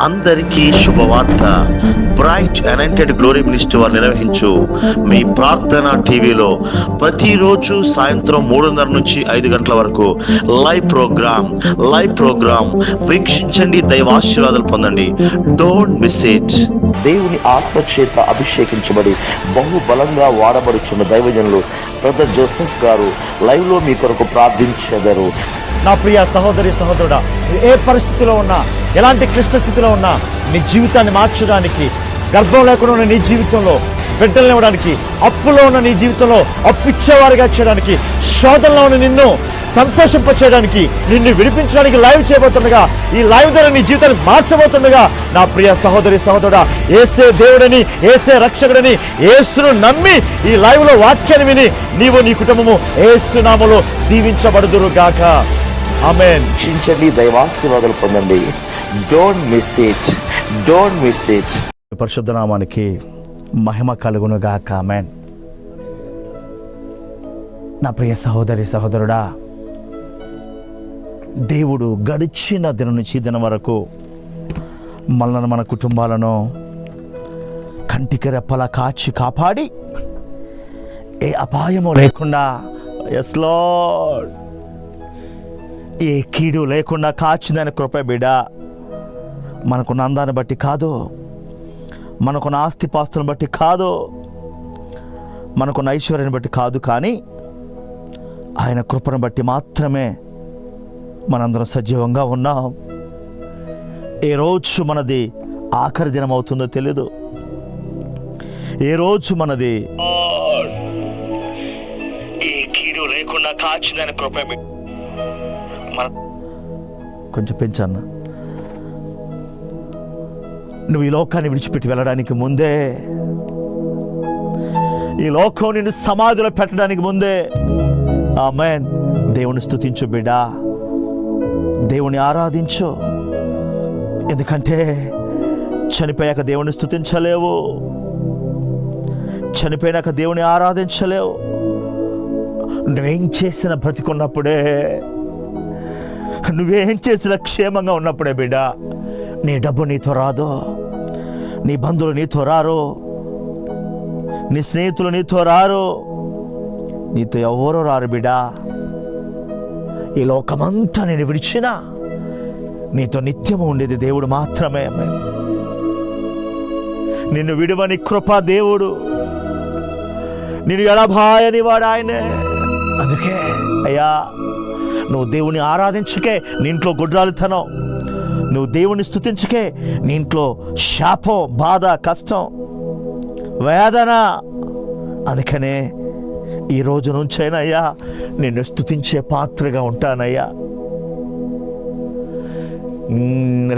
అందరికీ శుభవార్త. Bright anointed glory ministry వారు నిర్వహించు మీ ప్రార్థన టీవీలో ప్రతిరోజు సాయంత్రం 3:30 నుంచి 5 గంటల వరకు లైవ్ ప్రోగ్రామ్ వీక్షించండి, దైవాశీర్వాదాలు పొందండి. Don't miss it. దేవుని ఆత్మచేత అభిషేకించబడి బహుబలంగా వాడబడుచున్న దైవజనులు బ్రదర్ జోసెఫ్ గారు లైవ్ లో మీ కొరకు ప్రార్థించెదరు. నా ప్రియ సహోదరి సహోదరుడా, ఏ పరిస్థితిలో ఉన్నా, ఎలాంటి క్లిష్ట స్థితిలో ఉన్నా, నీ జీవితాన్ని మార్చడానికి, గర్భం లేకుండా ఉన్న నీ జీవితంలో బిడ్డలు ఇవ్వడానికి, అప్పులో ఉన్న నీ జీవితంలో అప్పిచ్చేవారిగా చేయడానికి, శోధనలో ఉన్న నిన్ను సంతోషింపచేయడానికి, నిన్ను విడిపించడానికి లైవ్ చేయబోతుండగా, ఈ లైవ్ ద్వారా నీ జీవితాన్ని మార్చబోతుండగా, నా ప్రియ సహోదరి సహోదరుడా, యేసే దేవుడని, యేసే రక్షకుడని, యేసును నమ్మి ఈ లైవ్ లో వాక్యాన్ని విని నీవు నీ కుటుంబము యేసు నామములో దీవించబడుదురు గాక. ఆమేన్. వీక్షించండి, దైవాశీర్వాదాలు పొందండి. Don't miss it. పరిశుద్ధ నామానికి మహిమ కలుగును గాక. ఆమేన్. నా ప్రియ సహోదరి సహోదరుడా, దేవుడు గడిచిన దినం నుంచి దినం వరకు మనల్ని, మన కుటుంబాలను కంటికి రెప్పలా కాచి కాపాడి ఏ అపాయము లేకుండా, ఎస్ లార్డ్, ఏ కీడు లేకుండా కాచిందని కృప బిడ్డ. మనకున్న అందాన్ని బట్టి కాదు, మనకున్న ఆస్తిపాస్తులను బట్టి కాదు, మనకున్న ఐశ్వర్యాన్ని బట్టి కాదు, కానీ ఆయన కృపను బట్టి మాత్రమే మనందరం సజీవంగా ఉన్నాం. ఏ రోజు మనది ఆఖరి దినం అవుతుందో తెలీదు. ఏ రోజు మనది ఏ కీడు లేకుండా కాచిందని కృప. కొంచెం పెంచన్న. నువ్వు ఈ లోకాన్ని విడిచిపెట్టి వెళ్ళడానికి ముందే, ఈ లోకం నిన్ను సమాధిలో పెట్టడానికి ముందే, ఆమేన్, దేవుని స్తుతించు బిడ్డా, దేవుని ఆరాధించు. ఎందుకంటే చనిపోయాక దేవుని స్తుతించలేవు, చనిపోయాక దేవుని ఆరాధించలేవు. నువ్వేం చేసిన బ్రతికున్నప్పుడే, నువ్వేం చేసిన క్షేమంగా ఉన్నప్పుడే బిడ్డ. నీ డబ్బు నీతో రాదు, నీ బంధువులు నీతో రారు, నీ స్నేహితులు నీతో రారు, నీతో ఎవరో రారు బిడ్డ. ఈ లోకమంతా నేను విడిచినా నీతో నిత్యము ఉండేది దేవుడు మాత్రమే. నిన్ను విడువని కృపా దేవుడు, నిన్ను ఎడబాయని వాడు ఆయనే. అందుకే అయ్యా, నువ్వు దేవుని ఆరాధించకే నీ ఇంట్లో గుడ్రాలితనం, నువ్వు దేవుని స్తుతించకే నీ ఇంట్లో శాపం, బాధ, కష్టం, వేదన. అందుకనే ఈ రోజు నుంచైనయ్యా నిన్ను స్తుతించే పాత్రగా ఉంటానయ్యా.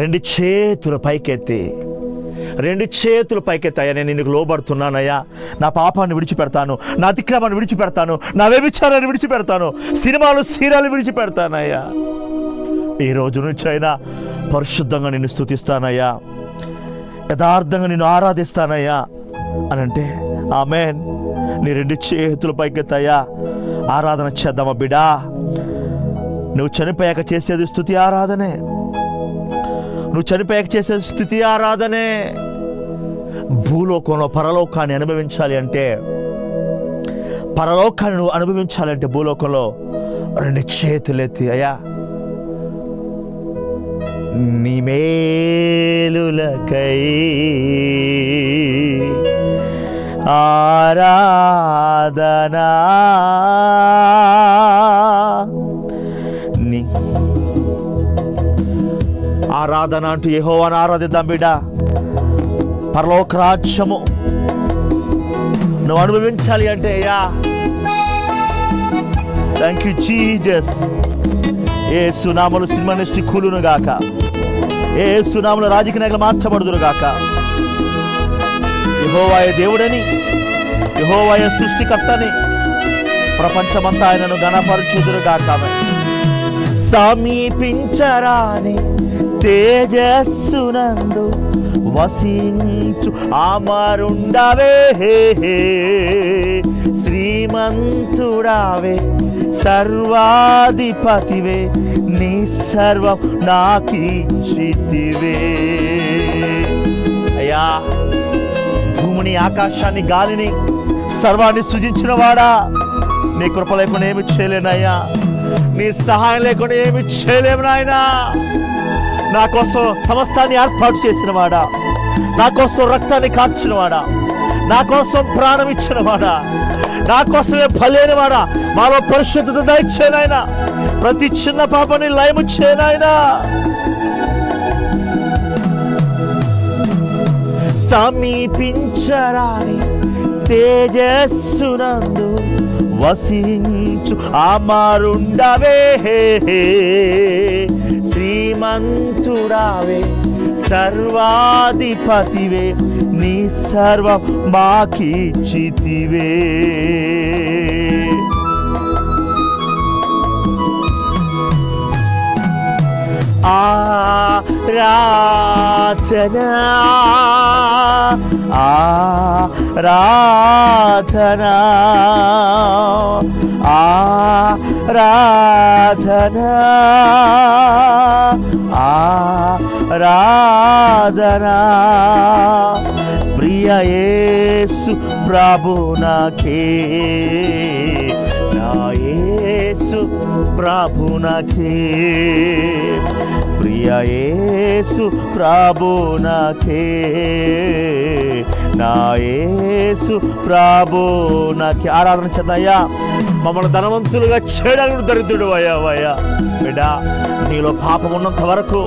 2 చేతులు పైకెత్తి, 2 చేతులు పైకెత్తాయా, నేను నిన్ను లోబడుతున్నానయ్యా. నా పాపాన్ని విడిచిపెడతాను, నా అతిక్రమాన్ని విడిచిపెడతాను, నా వ్యభిచారాన్ని విడిచిపెడతాను, సినిమాలు సీరియల్ విడిచిపెడతానయ్యా. ఈ రోజు నుంచి అయినా పరిశుద్ధంగా నిన్ను స్తుతిస్తానయ్యా, యథార్థంగా నిన్ను ఆరాధిస్తానయ్యా అని అంటే, ఆమేన్. నీ 2 చేతులు పైకెత్తాయా, ఆరాధన చేద్దామా బిడా. నువ్వు చనిపోయాక చేసేది స్తుతి ఆరాధనే, నువ్వు చనిపోయాక చేసేది స్తుతి ఆరాధనే. భూలోకంలో పరలోకాన్ని అనుభవించాలి అంటే, పరలోకాన్ని నువ్వు అనుభవించాలి అంటే భూలోకంలో 2 చేతులెత్తి, అయ్యా నీ మేలులకై ఆరాధనా, నీ ఆరాధన అంటూ యెహోవాను ఆరాధిద్దాం బిడ్డ. పరలోక రాజ్యము నువ్వు అనుభవించాలి అంటే, అయ్యా థ్యాంక్ యూ జీసస్. యేసు నామములో సినిమా ఇండస్ట్రీ కూలును గాక, యేసు నామములో రాజకీయ నాయకులు మార్చబడుదురు గాక. యెహోవాయే దేవుడని, యెహోవాయే సృష్టికర్తని ప్రపంచమంతా ఆయనను ఘనపరచుదురు గాక. సమీపించరాని తేజస్సునందు వసించు అమరుండవే, శ్రీమంతుడావే, సర్వాధిపతివే, నీ సర్వం నాకిచ్చితివే. భూమిని, ఆకాశాన్ని, గాలిని, సర్వాన్ని సృజించిన వాడా, నీ కృప లేకుండా ఏమి చేయలేనయ్యా. నీ సహాయం లేకుండా ఏమి చేయలేము నాయనా. నా కోసం సమస్తాన్ని ఏర్పాటు చేసిన వాడా, నా కోసం రక్తాన్ని కార్చిన వాడా, నా కోసం ప్రాణం ఇచ్చిన వాడా, నా కోసమే బలైన వాడా, మాలో పరిశుద్ధత దయచేయనాయనా. ప్రతి చిన్న పాపని లయము చేయనాయనా. సమీపించరాని తేజస్సునందు వసించు అమరుండవే, శ్రీమంతుడావే, సర్వాధిపతివే, నీ సర్వం మాకిచ్చితివే. ఆరాధనా ఆరాధనా ఆరాధనా ఆరాధనా. ప్రియ యేసు ప్రభునకే, నా యేసు ప్రభునకే, ప్రియ యేసు ప్రభునకే, నా యేసు ప్రభునకే. ఆరాధన చేద్దామయ్యా. మమ్మల్ని ధనవంతులుగా చేయడానికి దరిద్రుడు అయ్యావయ్యా. బిడ్డా, నీలో పాపం ఉన్నంత వరకు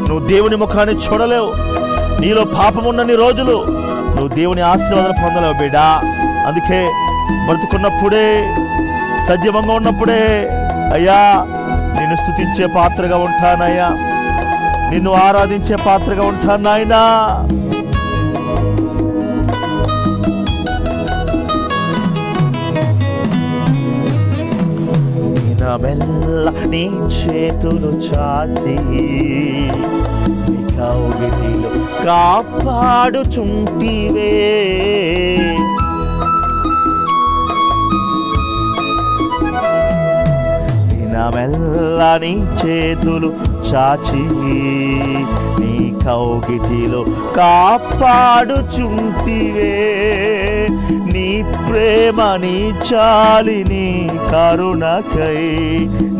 నువ్వు దేవుని ముఖాన్ని చూడలేవు. నీలో పాపం ఉన్నన్ని రోజులు నువ్వు దేవుని ఆశీర్వాదాలు పొందలేవు బిడ్డా. అందుకే బ్రతుకున్నప్పుడే, సజీవంగా ఉన్నప్పుడే అయ్యా నిన్ను స్తుతించే పాత్రగా ఉంటానయ్యా, నిన్ను ఆరాధించే పాత్రగా ఉంటాను నాయనా. మెల్ల నీ చేతులు చాచి నీ కౌగిలిలో కాపాడుచుంటివే. మెల్ల నీ చేతులు చాచి నీ కౌగిలిలో కాపాడుచుంటివే. నీ ప్రేమ, నీ చాలి, నీ కరుణకై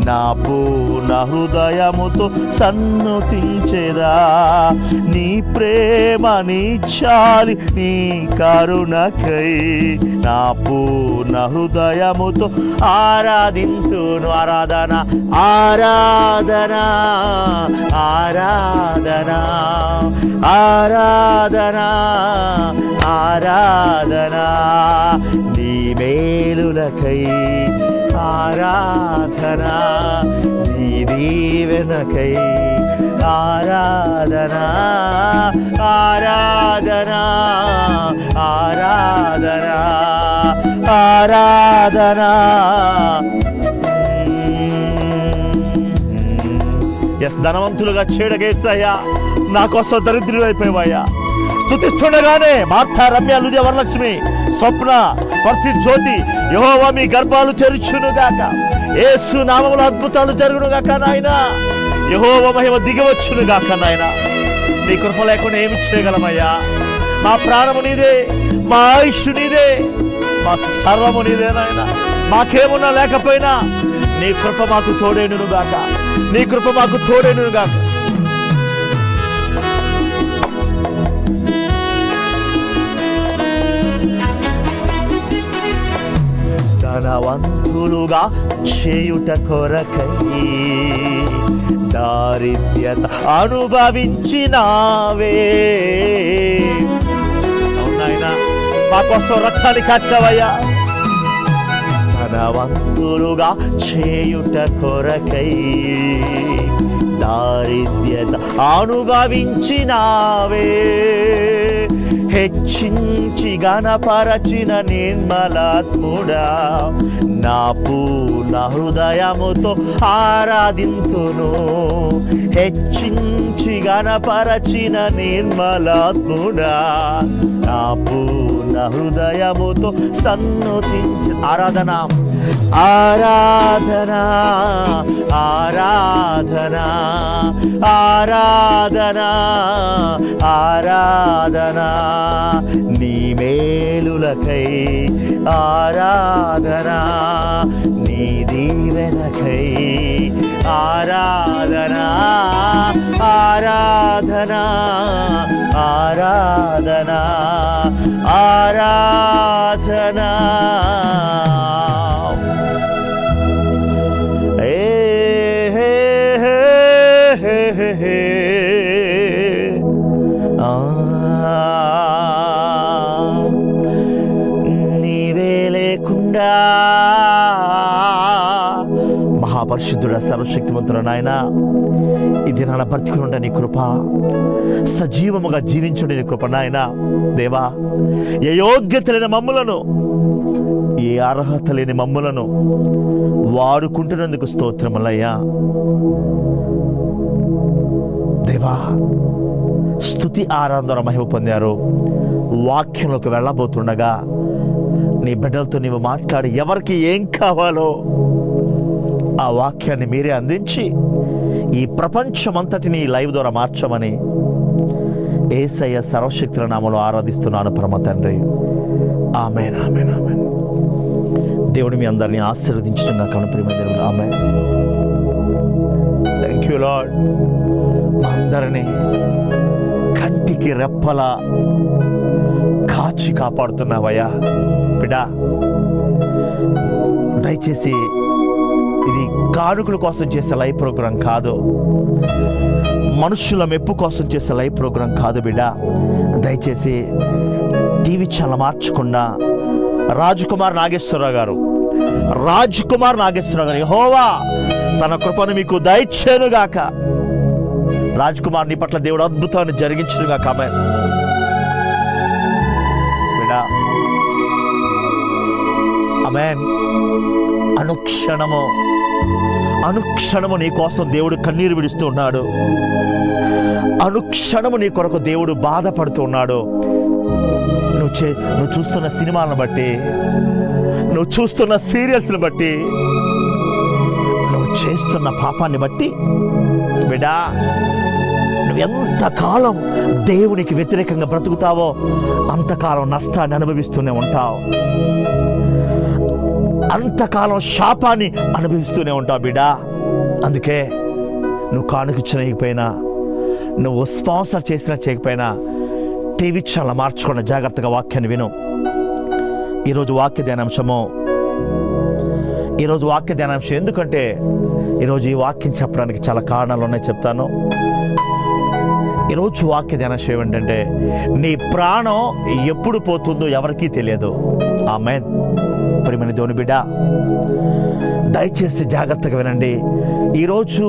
నా పూర్ణ హృదయముతో సన్నుతించెదా. నీ ప్రేమ, నీ చాలి, నీ కరుణకై నా పూర్ణ హృదయముతో ఆరాధింతును. ఆరాధన ఆరాధన ఆరాధన ఆరాధన ఆరాధన. నీ మేలులకై ఆరాధన, నీ దీవెనకై ఆరాధన ఆరాధన ఆరాధన ఆరాధన. ఎస్, ధనవంతులుగా చేయడకేసయ్యా, నా కోసం దరిద్రులు అయిపోయావయ్యా. స్తుతిస్తుండగానే మార్తా, రమ్య, లుదియ, వరలక్ష్మి, స్వప్న, పర్సి, జ్యోతి, యెహోవా మీ గర్భాలు తెరుచునుగాక, యేసు నామములో అద్భుతాలు జరుగునుగాక నాయనా. యెహోవా మహిమ దిగవచ్చునుగాక నాయనా. నీ కృప లేకుండా ఏమి చేయగలమయ్యా? మా ప్రాణము నీదే, మా ఆయుష్ నీదే, మా సర్వము నీదే నాయనా. మాకేమున్నా లేకపోయినా నీ కృప మాకు తోడేనుగాక, నీ కృప మాకు తోడేనుగాక. ధనవంతులుగా చేయుట కొరకై దారిద్ర్యత అనుభవించినావే. అవునాయనా, మా కోసం రక్తాన్ని కార్చావయ్యా. ధనవంతులుగా చేయుట కొరకై దారిద్ర్యత అనుభవించినావే. హెచ్చించి గణపరచిన నిర్మలాత్ముడా, నా పూర్ణ హృదయముతో ఆరాధింతును. హెచ్చించి గణపరచిన నిర్మలాత్ముడా, నా పూర్ణ హృదయముతో సన్నుతించు. ఆరాధన ఆరాధన ఆరాధన ఆరాధన ఆరాధన. నీ దీవెనకై ఆరాధనా, నీ దీవెనకై ఆరాధనా, ఆరాధనా, ఆరాధనా, ఆరాధనా. నీవే లేకుండా మహాపరిశుద్ధుడా, సర్వశక్తిమంతుడా నాయన, ఈ దినాల బ్రతికునుండ నీ కృప, సజీవముగా జీవించుండే నీ కృప నాయన. దేవా, ఏ యోగ్యత లేని మమ్ములను, ఏ అర్హత లేని మమ్ములను వాడుకుంటున్నందుకు స్తోత్రములయ్యా. దేవా, స్తుతి ఆరాధన మహిమ పొందారు. వాక్యంలోకి వెళ్ళబోతుండగా నీ బిడ్డలతో నీవు మాట్లాడి ఎవరికి ఏం కావాలో ఆ వాక్యాన్ని మీరే అందించి ఈ ప్రపంచమంతటిని లైవ్ ద్వారా మార్చమని యేసయ్య సర్వశక్తుల నామములో ఆరాధిస్తున్నాను పరమ తండ్రి. ఆమేన్, ఆమేన్, ఆమేన్. దేవుడు మీ అందరినీ ఆశీర్వదించడం కాను ప్రియమైన దేవుడు. ఆమేన్. Thank you Lord. మా అందరినీ కంటికి రెప్పలా కాచి కాపాడుతున్నావయ్యా. బిడ్డా, దయచేసి ఇది కానుకల కోసం చేసే లైవ్ ప్రోగ్రాం కాదు, మనుషుల మెప్పు కోసం చేసే లైవ్ ప్రోగ్రాం కాదు. బిడ్డ, దయచేసి టీవీ ఛానల్ మార్చకుండా రాజకుమార్ నాగేశ్వరరావు గారు యెహోవా తన కృపను మీకు దయచేయునుగాక. రాజకుమార్ నీ పట్ల దేవుడు అద్భుతాన్ని జరిగించునుగాక. ఆమేన్. బిడ్డా, ఆమేన్. అనుక్షణము నీ కోసం దేవుడు కన్నీరు విడుస్తూ ఉన్నాడు. అనుక్షణము నీ కొరకు దేవుడు బాధపడుతూ ఉన్నాడు. నువ్వు చూస్తున్న సినిమాలను బట్టి, నువ్వు చూస్తున్న సీరియల్స్ని బట్టి, నువ్వు చేస్తున్న పాపాన్ని బట్టి బిడ్డా, నువ్వు ఎంతకాలం దేవునికి వ్యతిరేకంగా బ్రతుకుతావో అంతకాలం నష్టాన్ని అనుభవిస్తూనే ఉంటావు, అంతకాలం శాపాన్ని అనుభవిస్తూనే ఉంటావు బిడ్డా. అందుకే నువ్వు కానుకిచ్చకపోయినా, నువ్వు స్పాన్సర్ చేసినా చేయకపోయినా టీవీ ఛానల్ మార్చుకున్న జాగ్రత్తగా వాక్యాన్ని విను. ఈరోజు వాక్య ధ్యానాంశం ఎందుకంటే ఈరోజు ఈ వాక్యం చెప్పడానికి చాలా కారణాలు ఉన్నాయి, చెప్తాను. ఈరోజు వాక్య ధ్యానాంశం ఏమిటంటే, నీ ప్రాణం ఎప్పుడు పోతుందో ఎవరికీ తెలియదు. ఆమేన్. ప్రియమైన దేవుని బిడ్డ, దయచేసి జాగ్రత్తగా వినండి. ఈరోజు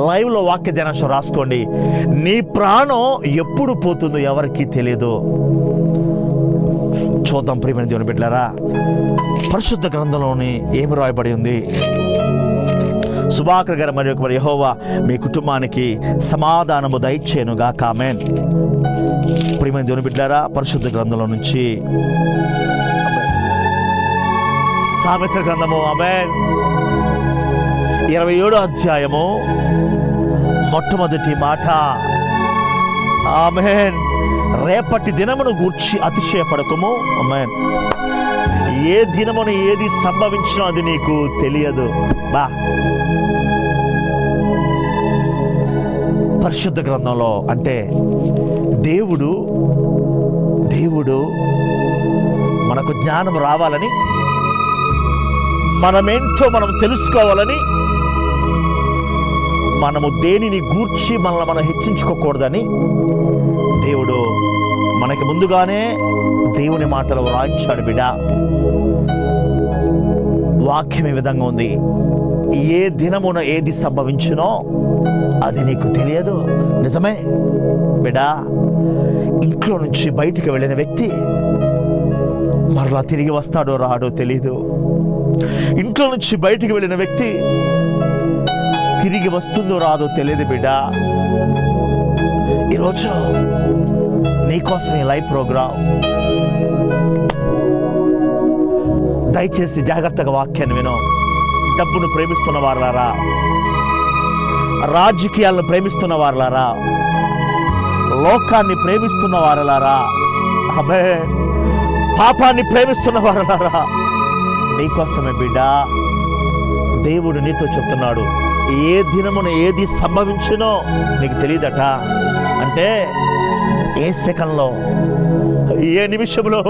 లైవ్లో వాక్య ధ్యానాంశం రాసుకోండి. నీ ప్రాణం ఎప్పుడు పోతుందో ఎవరికీ తెలియదు. చూద్దాం ప్రియమైన దేవుని బిడ్డలారా, పరిశుద్ధ గ్రంథంలోని ఏమి రాయబడి ఉంది. సుభాకర్ గారు మరి యెహోవా మీ కుటుంబానికి సమాధానము దయచేయునుగాక. ఆమేన్. ప్రియమైన దేవుని బిడ్డలారా, పరిశుద్ధ గ్రంథంలో నుంచి సామెతల గ్రంథము, ఆమేన్, 27వ అధ్యాయము మొట్టమొదటి మాట. ఆమేన్. రేపటి దినమును గూర్చి అతిశయపడకము. ఆమేన్. ఏ దినమున ఏది సంభవించినో అది నీకు తెలియదు. బా, పరిశుద్ధ గ్రంథంలో అంటే దేవుడు మనకు జ్ఞానం రావాలని, మనమేంటో మనం తెలుసుకోవాలని, మనము దేనిని గూర్చి మనల్ని మనం హెచ్చించుకోకూడదని దేవుడు మనకి ముందుగానే దేవుని మాటలు వ్రాయించాడు. బిడ్డ, వాక్యం ఈ విధంగా ఉంది. ఏ దినమున ఏది సంభవించునో అది నీకు తెలియదు. నిజమే బిడ్డ. ఇంట్లో నుంచి బయటికి వెళ్ళిన వ్యక్తి మరలా తిరిగి వస్తాడో రాడో తెలీదు. ఇంట్లో నుంచి బయటికి వెళ్ళిన వ్యక్తి తిరిగి వస్తుందో రాదో తెలియదు బిడ్డ. ఈరోజు నీకోసం ఈ లైవ్ ప్రోగ్రాం. దయచేసి జాగ్రత్తగా వాక్యాన్ని విను. డబ్బును ప్రేమిస్తున్న వారులారా, రాజకీయాలను ప్రేమిస్తున్న వారులారా, లోకాన్ని ప్రేమిస్తున్న వారులారా, ఆమేన్, పాపాన్ని ప్రేమిస్తున్న వారలారా, నీకోసమే బిడ్డ దేవుడు నీతో చెప్తున్నాడు. ఏ దినమున ఏది సంభవించునో నీకు తెలియదట. అంటే ఏ సెకండ్లో, ఏ నిమిషంలో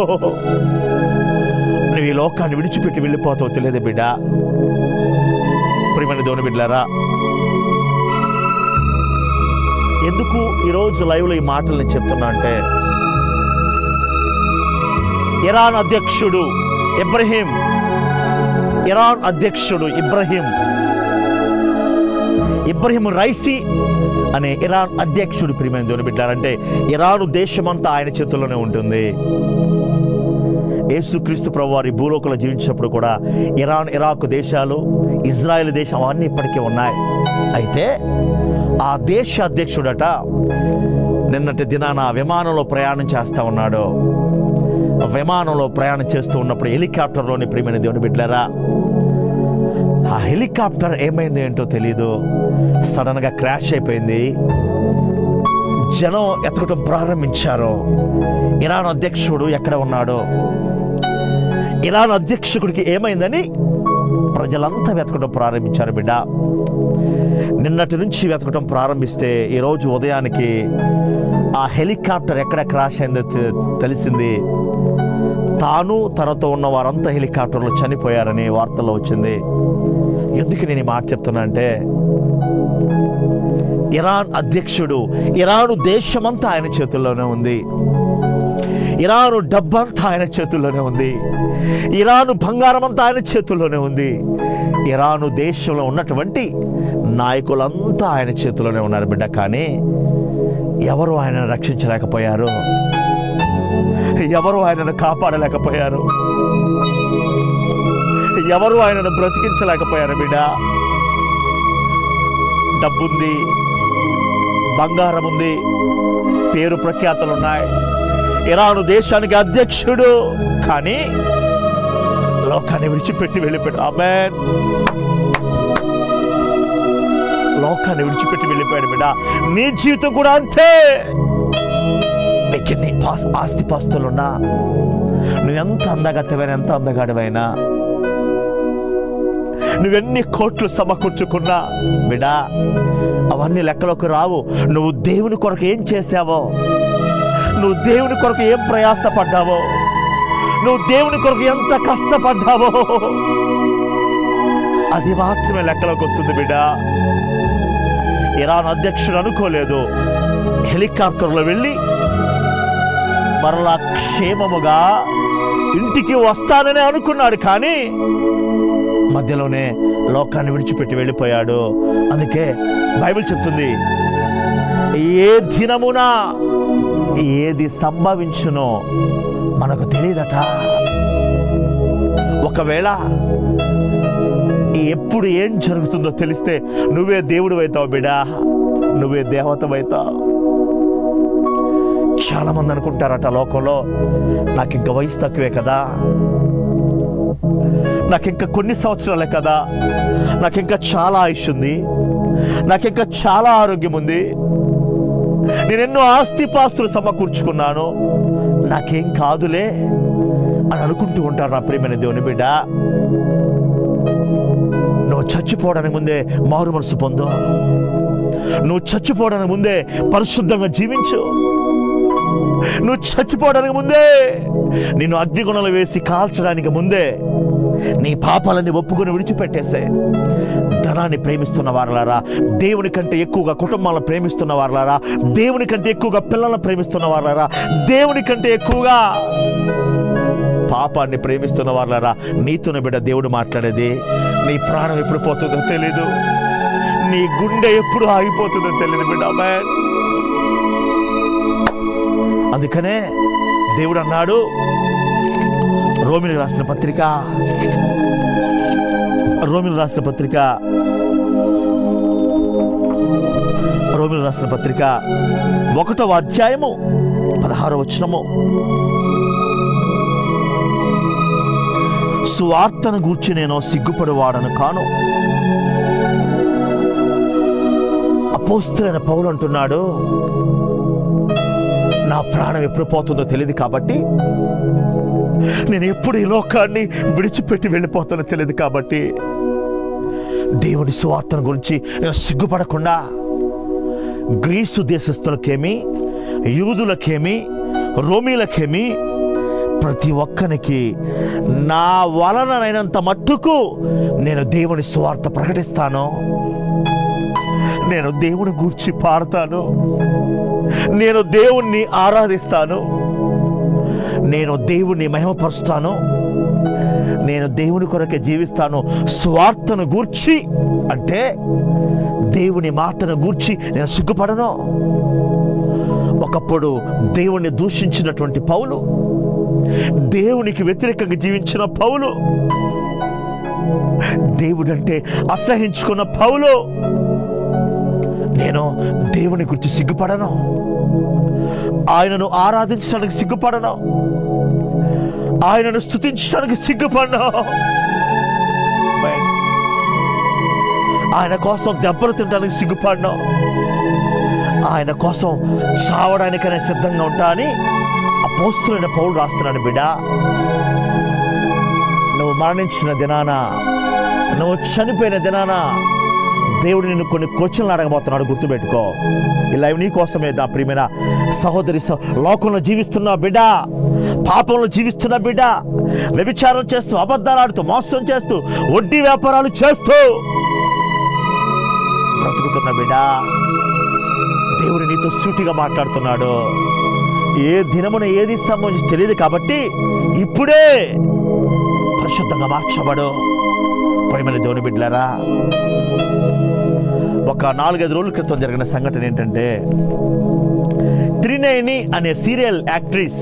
నువ్వు ఈ లోకాన్ని విడిచిపెట్టి వెళ్ళిపోతావు తెలియదు బిడ్డ. ప్రియమైన దేవుని బిడ్డలారా, ఎందుకు ఈరోజు లైవ్లో ఈ మాటలు నేను చెప్తున్నా అంటే, ఇరాన్ అధ్యక్షుడు ఇబ్రహీం రైసీ అనే ఇరాన్ అధ్యక్షుడు ప్రియమైన దేవుని బిడ్డలారంటే, ఇరాను దేశమంతా ఆయన చేతుల్లోనే ఉంటుంది. యేసుక్రీస్తు ప్రభువారు ఈ భూలోకంలో జీవించినప్పుడు కూడా ఇరాన్, ఇరాక్ దేశాలు, ఇజ్రాయెల్ దేశం అవన్నీ ఇప్పటికీ ఉన్నాయి. అయితే ఆ దేశ అధ్యక్షుడట నిన్నటి దినాన విమానంలో ప్రయాణం చేస్తూ ఉన్నాడు. విమానంలో ప్రయాణం చేస్తూ ఉన్నప్పుడు హెలికాప్టర్లోని ప్రియమైన దేవుని బిడ్డలారా, ఆ హెలికాప్టర్ ఏమైంది ఏంటో తెలీదు, సడన్గా క్రాష్ అయిపోయింది. జనం ఎతకటం ప్రారంభించారు. ఇరాన్ అధ్యక్షుడు ఎక్కడ ఉన్నాడో, ఇరాన్ అధ్యక్షుడికి ఏమైందని ప్రజలంతా వెతకడం ప్రారంభించారు బిడ్డ. నిన్నటి నుంచి వెతకడం ప్రారంభిస్తే ఈరోజు ఉదయానికి ఆ హెలికాప్టర్ ఎక్కడ క్రాష్ అయిందో తెలిసింది. తాను తనతో ఉన్న వారంతా హెలికాప్టర్లో చనిపోయారని వార్తల్లో వచ్చింది. ఎందుకు నేను ఈ మాట చెప్తున్నా అంటే, ఇరాన్ అధ్యక్షుడు, ఇరాను దేశమంతా ఆయన చేతుల్లోనే ఉంది. ఇరాను డబ్బంతా ఆయన చేతుల్లోనే ఉంది. ఇరాను బంగారం అంతా ఆయన చేతుల్లోనే ఉంది. ఇరాను దేశంలో ఉన్నటువంటి నాయకులంతా ఆయన చేతుల్లోనే ఉన్నారు బిడ్డ. కానీ ఎవరు ఆయనను రక్షించలేకపోయారు, ఎవరు ఆయనను కాపాడలేకపోయారు, ఎవరు ఆయనను బ్రతికించలేకపోయారు బిడ్డ. డబ్బుంది, బంగారం ఉంది, పేరు ప్రఖ్యాతలు ఉన్నాయి, ఇరాను దేశానికి అధ్యక్షుడు. కానీ లోకాన్ని విడిచిపెట్టి వెళ్ళిపోయాడు. ఆమేన్. లోకాన్ని విడిచిపెట్టి వెళ్ళిపోయాడు బిడ్డ. నీ జీవితం కూడా అంతే. నీకెన్ని ఆస్తిపాస్తులున్నా, నువ్వెంత అందగత్తవైనా, ఎంత అందగాడివైనా, నువ్వెన్ని కోట్లు సమకూర్చుకున్నా బిడ్డ, అవన్నీ లెక్కలోకి రావు. నువ్వు దేవుని కొరకు ఏం చేశావో, నువ్వు దేవుని కొరకు ఏం ప్రయాసపడ్డావో, నువ్వు దేవుని కొరకు ఎంత కష్టపడ్డావో, అది మాత్రమే లెక్కలోకి వస్తుంది బిడ్డ. ఇరాన్ అధ్యక్షుడు అనుకోలేదు హెలికాప్టర్లో వెళ్ళి మరలా క్షేమముగా ఇంటికి వస్తానని అనుకున్నాడు. కానీ మధ్యలోనే లోకాన్ని విడిచిపెట్టి వెళ్ళిపోయాడు. అందుకే బైబిల్ చెప్తుంది, ఏ దినమున ఏది సంభవించునో మనకు తెలియదట. ఒకవేళ ఎప్పుడు ఏం జరుగుతుందో తెలిస్తే నువ్వే దేవుడు అవుతావు బిడా, నువ్వే దేవతవైతావు. చాలా మంది అనుకుంటారట లోకంలో, నాకు ఇంకా వయసు తక్కువే కదా, నాకింకా కొన్ని సంవత్సరాలే కదా, నాకింకా చాలా ఆయుష్ ఉంది, నాకింకా చాలా ఆరోగ్యం ఉంది, నేనెన్నో ఆస్తిపాస్తులు సమకూర్చుకున్నాను, నాకేం కాదులే అని అనుకుంటూ ఉంటారు నా ప్రియమైన దేవుని బిడ్డ. నువ్వు చచ్చిపోవడానికి ముందే మారు మనసు పొందు. నువ్వు చచ్చిపోవడానికి ముందే పరిశుద్ధంగా జీవించు. నువ్వు చచ్చిపోవడానికి ముందే, నిన్ను అగ్నిగుణాలు వేసి కాల్చడానికి ముందే నీ పాపాలన్నీ ఒప్పుకొని విడిచిపెట్టేసే. ధనాన్ని ప్రేమిస్తున్న వారలారా, దేవుని కంటే ఎక్కువగా కుటుంబాలను ప్రేమిస్తున్న వారలారా, దేవుని కంటే ఎక్కువగా పిల్లలను ప్రేమిస్తున్న వారలారా, దేవుని కంటే ఎక్కువగా పాపాన్ని ప్రేమిస్తున్న వారలారా, నీతోనే బిడ్డ దేవుడు మాట్లాడేది. నీ ప్రాణం ఎప్పుడు పోతుందో తెలీదు, నీ గుండె ఎప్పుడు ఆగిపోతుందో తెలియదు బిడ్డ. అందుకనే దేవుడు అన్నాడు, రోమిలకు రాసిన పత్రిక 1వ అధ్యాయము 16వ వచనము, సువార్తను గూర్చి నేను సిగ్గుపడువాడను కాను. అపోస్తలుడైన పౌలు అంటున్నాడు, నా ప్రాణం ఎప్పుడు పోతుందో తెలియదు కాబట్టి నేను ఎప్పుడు ఈ లోకాన్ని విడిచిపెట్టి వెళ్ళిపోతానో తెలియదు. కాబట్టి దేవుని సువార్తను గురించి నేను సిగ్గుపడకుండా గ్రీసు దేశస్థులకేమి, యూదులకేమి, రోమీలకేమి, ప్రతి ఒక్కరికి నా వలనైనంత మట్టుకు నేను దేవుని సువార్త ప్రకటిస్తాను. నేను దేవుని గూర్చి పాడతాను. నేను దేవుణ్ణి ఆరాధిస్తాను. నేను దేవుణ్ణి మహిమపరుస్తాను. నేను దేవుని కొరకే జీవిస్తాను. స్వార్థను గూర్చి అంటే దేవుని మాటను గూర్చి నేను సిగ్గుపడను. ఒకప్పుడు దేవుణ్ణి దూషించినటువంటి పౌలు, దేవునికి వ్యతిరేకంగా జీవించిన పౌలు, దేవుడంటే అసహించుకున్న పౌలు, నేను దేవుని గురించి సిగ్గుపడను. ఆయనను ఆరాధించడానికి సిగ్గుపడను. ఆయనను స్తుతించడానికి సిగ్గుపడను. ఆయన కోసం దెబ్బలు తినడానికి సిగ్గుపడను. ఆయన కోసం చావడానికనే సిద్ధంగా ఉంటా అని అపోస్తులైన పౌలు రాస్తున్నాడు. బిడ్డ, నువ్వు మరణించిన దినాన, నువ్వు చనిపోయిన దినాన దేవుడు నిన్ను కొన్ని క్వశ్చన్లు అడగబోతున్నాడు. గుర్తుపెట్టుకో. ఈ లైవ్ నీ కోసమే నా ప్రియమైన సహోదరి. లోకంలో జీవిస్తున్న బిడ్డ, పాపంలో జీవిస్తున్న బిడ్డ, వ్యభిచారం చేస్తూ, అబద్ధాలు ఆడుతూ, మోసం చేస్తూ, వడ్డీ వ్యాపారాలు చేస్తూ బ్రతుకుతున్న బిడ్డ, దేవుడు నీతో సూటిగా మాట్లాడుతున్నాడు. ఏ దినమున ఏది సంబంధించి తెలియదు కాబట్టి ఇప్పుడే పరిశుద్ధంగా మార్చబడు. ప్రియమైన దేవుని బిడ్డలారా, ఒక 4-5 రోజుల క్రితం జరిగిన సంఘటన ఏంటంటే, త్రినయని అనే సీరియల్ యాక్ట్రెస్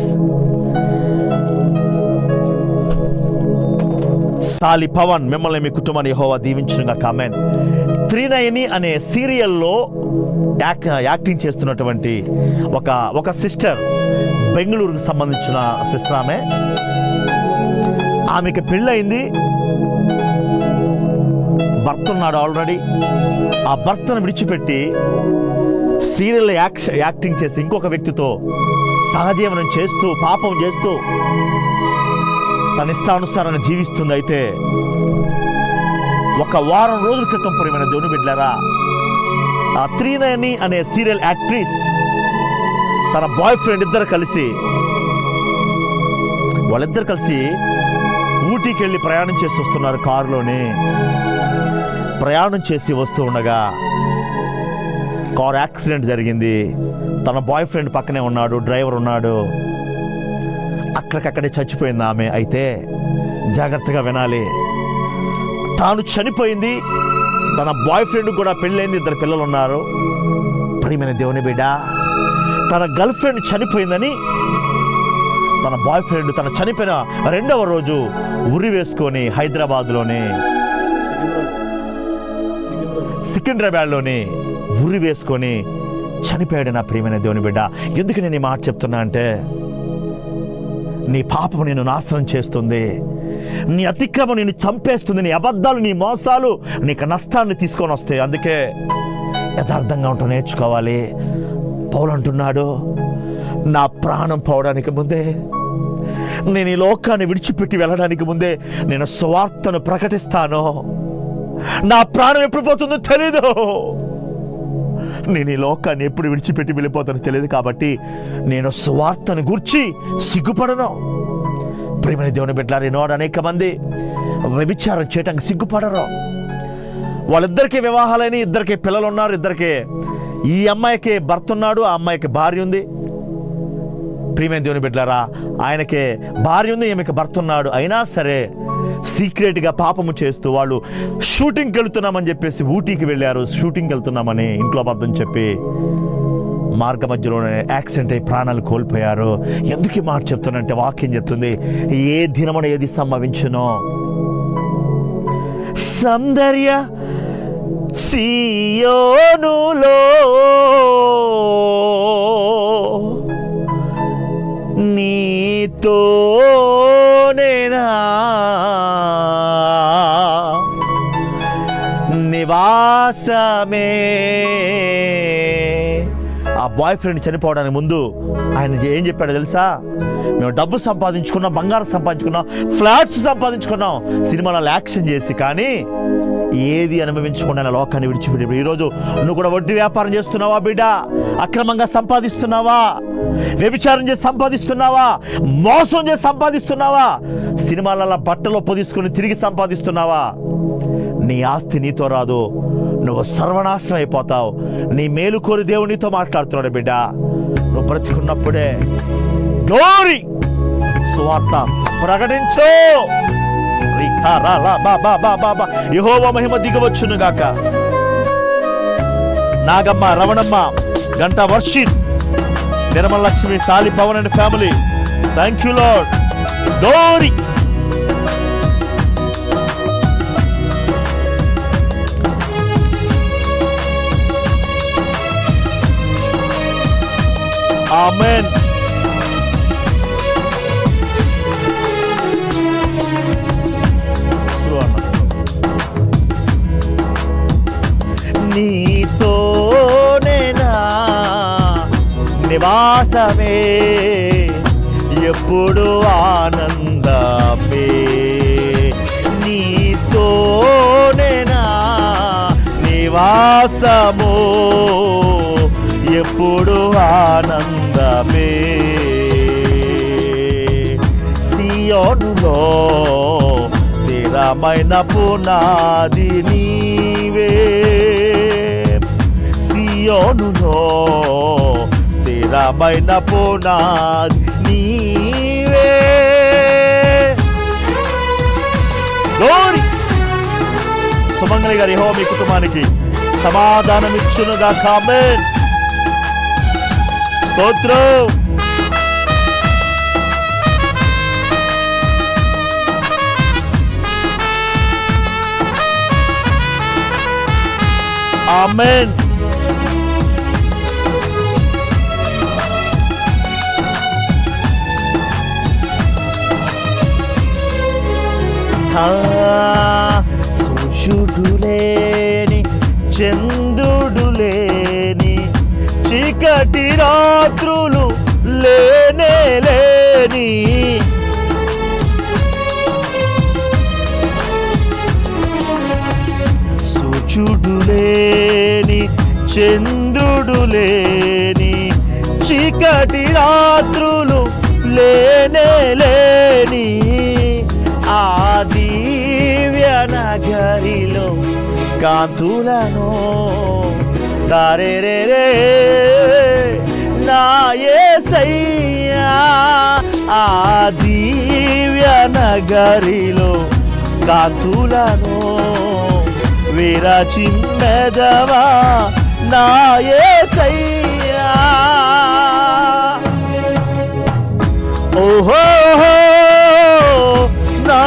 సాలి పవన్, మిమ్మల్ని మీ కుటుంబాన్ని యెహోవా దీవించునుగా. కామెంట్. త్రినయని అనే సీరియల్లో యాక్టింగ్ చేస్తున్నటువంటి ఒక సిస్టర్, బెంగళూరుకు సంబంధించిన సిస్టర్. ఆమెకి పెళ్ళయింది, భర్త ఉన్నాడు ఆల్రెడీ. ఆ భర్తను విడిచిపెట్టి సీరియల్ యాక్టింగ్ చేసి ఇంకొక వ్యక్తితో సహజీవనం చేస్తూ, పాపం చేస్తూ తన ఇష్టానుసారంగా జీవిస్తుంది. అయితే ఒక వారం రోజుల క్రితం ప్రియమైన దేవుని బిడ్డలారా, ఆ త్రినయని అనే సీరియల్ యాక్ట్రెస్ తన బాయ్ ఫ్రెండ్ వాళ్ళిద్దరు కలిసి ఊటీకి వెళ్ళి ప్రయాణం చేసి వస్తున్నారు. కారులోనే ప్రయాణం చేసి వస్తూ ఉండగా కారు యాక్సిడెంట్ జరిగింది. తన బాయ్ ఫ్రెండ్ పక్కనే ఉన్నాడు, డ్రైవర్ ఉన్నాడు. అక్కడికక్కడే చచ్చిపోయింది ఆమె. అయితే జాగ్రత్తగా వినాలి, తాను చనిపోయింది, తన బాయ్ ఫ్రెండ్ కూడా పెళ్ళైంది, 2 పిల్లలు ఉన్నారు. ప్రియమైన దేవుని బిడ్డ, తన గర్ల్ ఫ్రెండ్ చనిపోయిందని తన బాయ్ ఫ్రెండ్ తన చనిపోయిన 2వ రోజు ఉరి వేసుకొని హైదరాబాద్లోనే, సికింద్రాబాద్లోని ఉరి వేసుకొని చనిపోయాడు. నా ప్రియమైన దేవుని బిడ్డ, ఎందుకు నేను ఈ మాట చెప్తున్నా అంటే, నీ పాపం నిన్ను నాశనం చేస్తుంది, నీ అతిక్రమం నిన్ను చంపేస్తుంది, నీ అబద్ధాలు, నీ మోసాలు నీకు నష్టాన్ని తీసుకొని వస్తాయి. అందుకే యథార్థంగా ఉంటూ నేర్చుకోవాలి. పౌలు అంటున్నాడు, నా ప్రాణం పోవడానికి ముందే, నేను ఈ లోకాన్ని విడిచిపెట్టి వెళ్ళడానికి ముందే నేను సువార్తను ప్రకటిస్తాను. నా ప్రాణం ఎప్పుడు పోతుందో తెలీదు. నేను ఈ లోకాన్ని ఎప్పుడు విడిచిపెట్టి వెళ్ళిపోతానో తెలియదు. కాబట్టి నేను సువార్తను గూర్చి సిగ్గుపడను. ప్రియమైన దేవుని బిడ్డలారా, ఈనాడు అనేక మంది వ్యభిచారం చేయడానికి సిగ్గుపడరు. వాళ్ళిద్దరికీ వివాహాలని, 2 పిల్లలు ఉన్నారు. ఈ అమ్మాయికి భర్త ఉన్నాడు, ఆ అమ్మాయికి భార్య ఉంది. ప్రియమైన దేవుని బిడ్డలారా, ఆయనకే భార్య ఉంది, ఈమెకి భర్త ఉన్నాడు. అయినా సరే సీక్రెట్గా పాపము చేస్తూ వాళ్ళు షూటింగ్కి వెళ్తున్నామని చెప్పేసి ఊటీకి వెళ్ళారు. షూటింగ్కి వెళ్తున్నామని ఇంట్లో అబద్ధం చెప్పి మార్గ మధ్యలోనే యాక్సిడెంట్ అయి ప్రాణాలు కోల్పోయారు. ఎందుకు ఈ మాట చెప్తానంటే, వాక్యం చెప్తుంది, ఏ దినమున ఏది సంభవించునో, సౌందర్య సీయోనులో నీతోనేనా నివాసమే. ఆ బాయ్ ఫ్రెండ్ చనిపోవడానికి ముందు ఆయన ఏం చెప్పాడో తెలుసా? మేము డబ్బు సంపాదించుకున్నాం, బంగారం సంపాదించుకున్నాం, ఫ్లాట్స్ సంపాదించుకున్నాం సినిమాలలో యాక్షన్ చేసి, కానీ ఏది అనుభవించకుండా ఆయన లోకాన్ని విడిచిపెట్టి. ఈరోజు నువ్వు కూడా వడ్డీ వ్యాపారం చేస్తున్నావా బిడ్డ? అక్రమంగా సంపాదిస్తున్నావా? వ్యభిచారం చేసి సంపాదిస్తున్నావా? మోసం చేసి సంపాదిస్తున్నావా? సినిమాలలో బట్టలు పొదిసుకుని తిరిగి సంపాదిస్తున్నావా? నీ ఆస్తి నీతో రాదు, నువ్వు సర్వనాశనం అయిపోతావు. నీ మేలు కోరి దేవుడు నీతో మాట్లాడుతున్నాడు బిడ్డ. నువ్వు బ్రతికున్నప్పుడే గ్లోరీ సువార్త ప్రకటించు. యెహోవా మహిమ దిగవచ్చును గాక. నాగమ్మ, రమణమ్మ, గంట Varshith, Nirmala Lakshmi, Sali, Pavan and family, thank you Lord. Glory. Amen. నీతోనేనా నివాసమే, ఎప్పుడు ఆనందమే. నీతోనేనా నివాసము, ఎప్పుడు ఆనందమే. సియోనులో స్థిరమైన పునాది నీవే, సియోనులో స్థిరమైన పునాది నీవే. గ్లోరీ. సుమంగళి గారి యెహోవా మీ కుటుంబానికి సమాధానం ఇచ్చునుగా. ఆమేన్. స్తోత్రం. ఆమేన్. సూర్యుడు లేని, చంద్రుడు లేని, చీకటి రాత్రులు లేనే లేని, సూర్యుడు లేని, చంద్రుడు లేని, చీకటి రాత్రులు లేనే లేని ఆ దివ్య నగరిలో కాంతులను దారెరే నా యేసయ్యా. ఆ దివ్య నగరిలో కాంతులను విరచిమ్మెదవా నా యేసయ్యా. ఓహో నా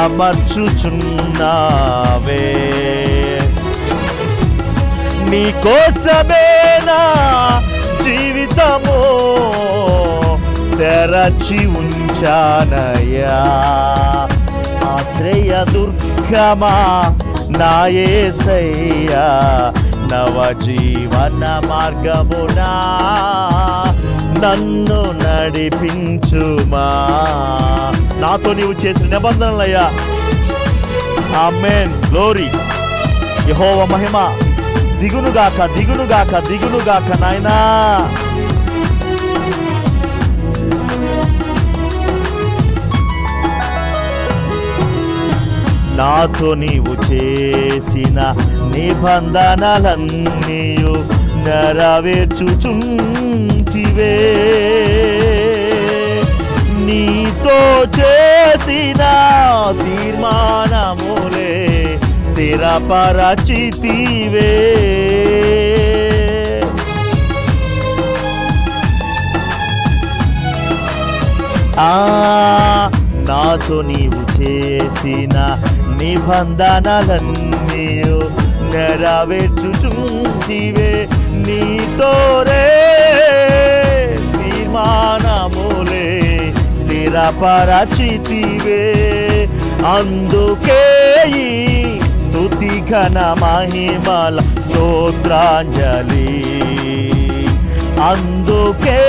అమర్చుచున్నావే, నీ కోసమేనా జీవితము తెరచి ఉంచానయ్యా. ఆశ్రయ దుర్గమా నా యేసయ్యా, నవ జీవన మార్గమునా నన్ను నడిపించుమా. నాతో నీవు చేసిన నిబంధనలయ్యా. ఆమేన్. గ్లోరీ. యెహోవా మహిమ దిగునుగాక, దిగునుగాక, దిగునుగాక నాయనా. నాతో నీవు చేసిన నిబంధనలన్నీయు నెరవేర్చుచుంటివే. నీతో చేసిన తీర్మానములే స్థిరపరచితివే. నాతో నీవు చేసిన నిబంధనలన్నీయు నెరవేర్చుచుంటివే. నీతోరే తీర్మానములే స్థిరపరచితివే. అందుకే ఈ స్తుతి ఘన మహిమల స్తోత్రాంజలి. అందుకే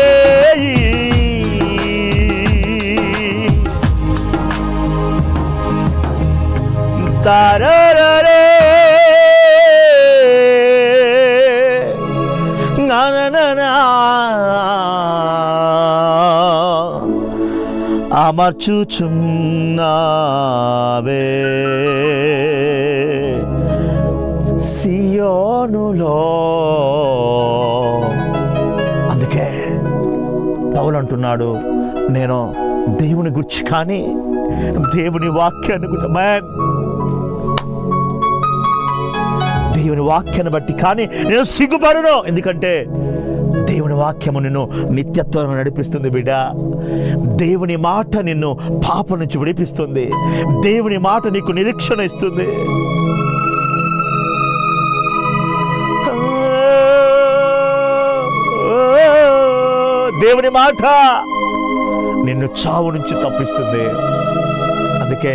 తారరే అమర్చుచున్నావే సియోనులో. అందుకే పౌలు అంటున్నాడు, నేను దేవుని గురించి కానీ దేవుని వాక్యాన్ని దేవుని వాక్యాన్ని బట్టి కానీ నేను సిగ్గుపడను. ఎందుకంటే దేవుని వాక్యము నిన్ను నిత్యత్వం నడిపిస్తుంది బిడ్డ. దేవుని మాట నిన్ను పాపం నుంచి విడిపిస్తుంది. దేవుని మాట నీకు నిరీక్షణ ఇస్తుంది. దేవుని మాట నిన్ను చావు నుంచి తప్పిస్తుంది. అందుకే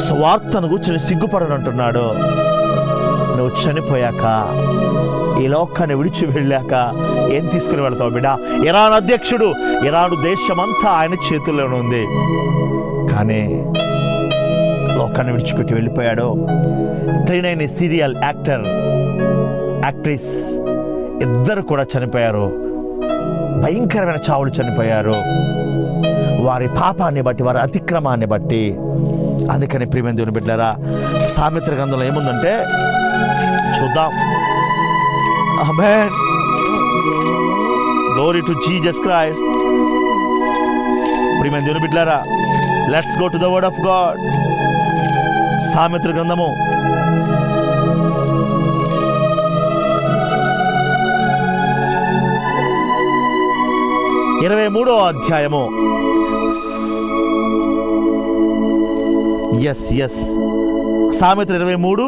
స్వార్థను కూర్చొని సిగ్గుపడను అంటున్నాడు. నువ్వు చనిపోయాక, ఈ లోకాన్ని విడిచి వెళ్ళాక ఏం తీసుకుని వెళ్తావు బిడ్డ? ఇరాన్ అధ్యక్షుడు, ఇరాను దేశమంతా ఆయన చేతుల్లోనే ఉంది. కానీ లోకాన్ని విడిచిపెట్టి వెళ్ళిపోయాడు. 39 సీరియల్ యాక్ట్రెస్ ఇద్దరు కూడా చనిపోయారు. భయంకరమైన చావులు చనిపోయారు, వారి పాపాన్ని బట్టి, వారి అతిక్రమాన్ని బట్టి. అందుకని ప్రియమైన దేవుని బిడ్డలారా, సామెతల గ్రంథంలో ఏముందంటే చూద్దాం. Amen. Glory to Jesus Christ. ప్రియమైన దేవుని బిడ్డలారా, let's go to the word of God. సామెతల గ్రంథము 23వ అధ్యాయము. సామెతలు 23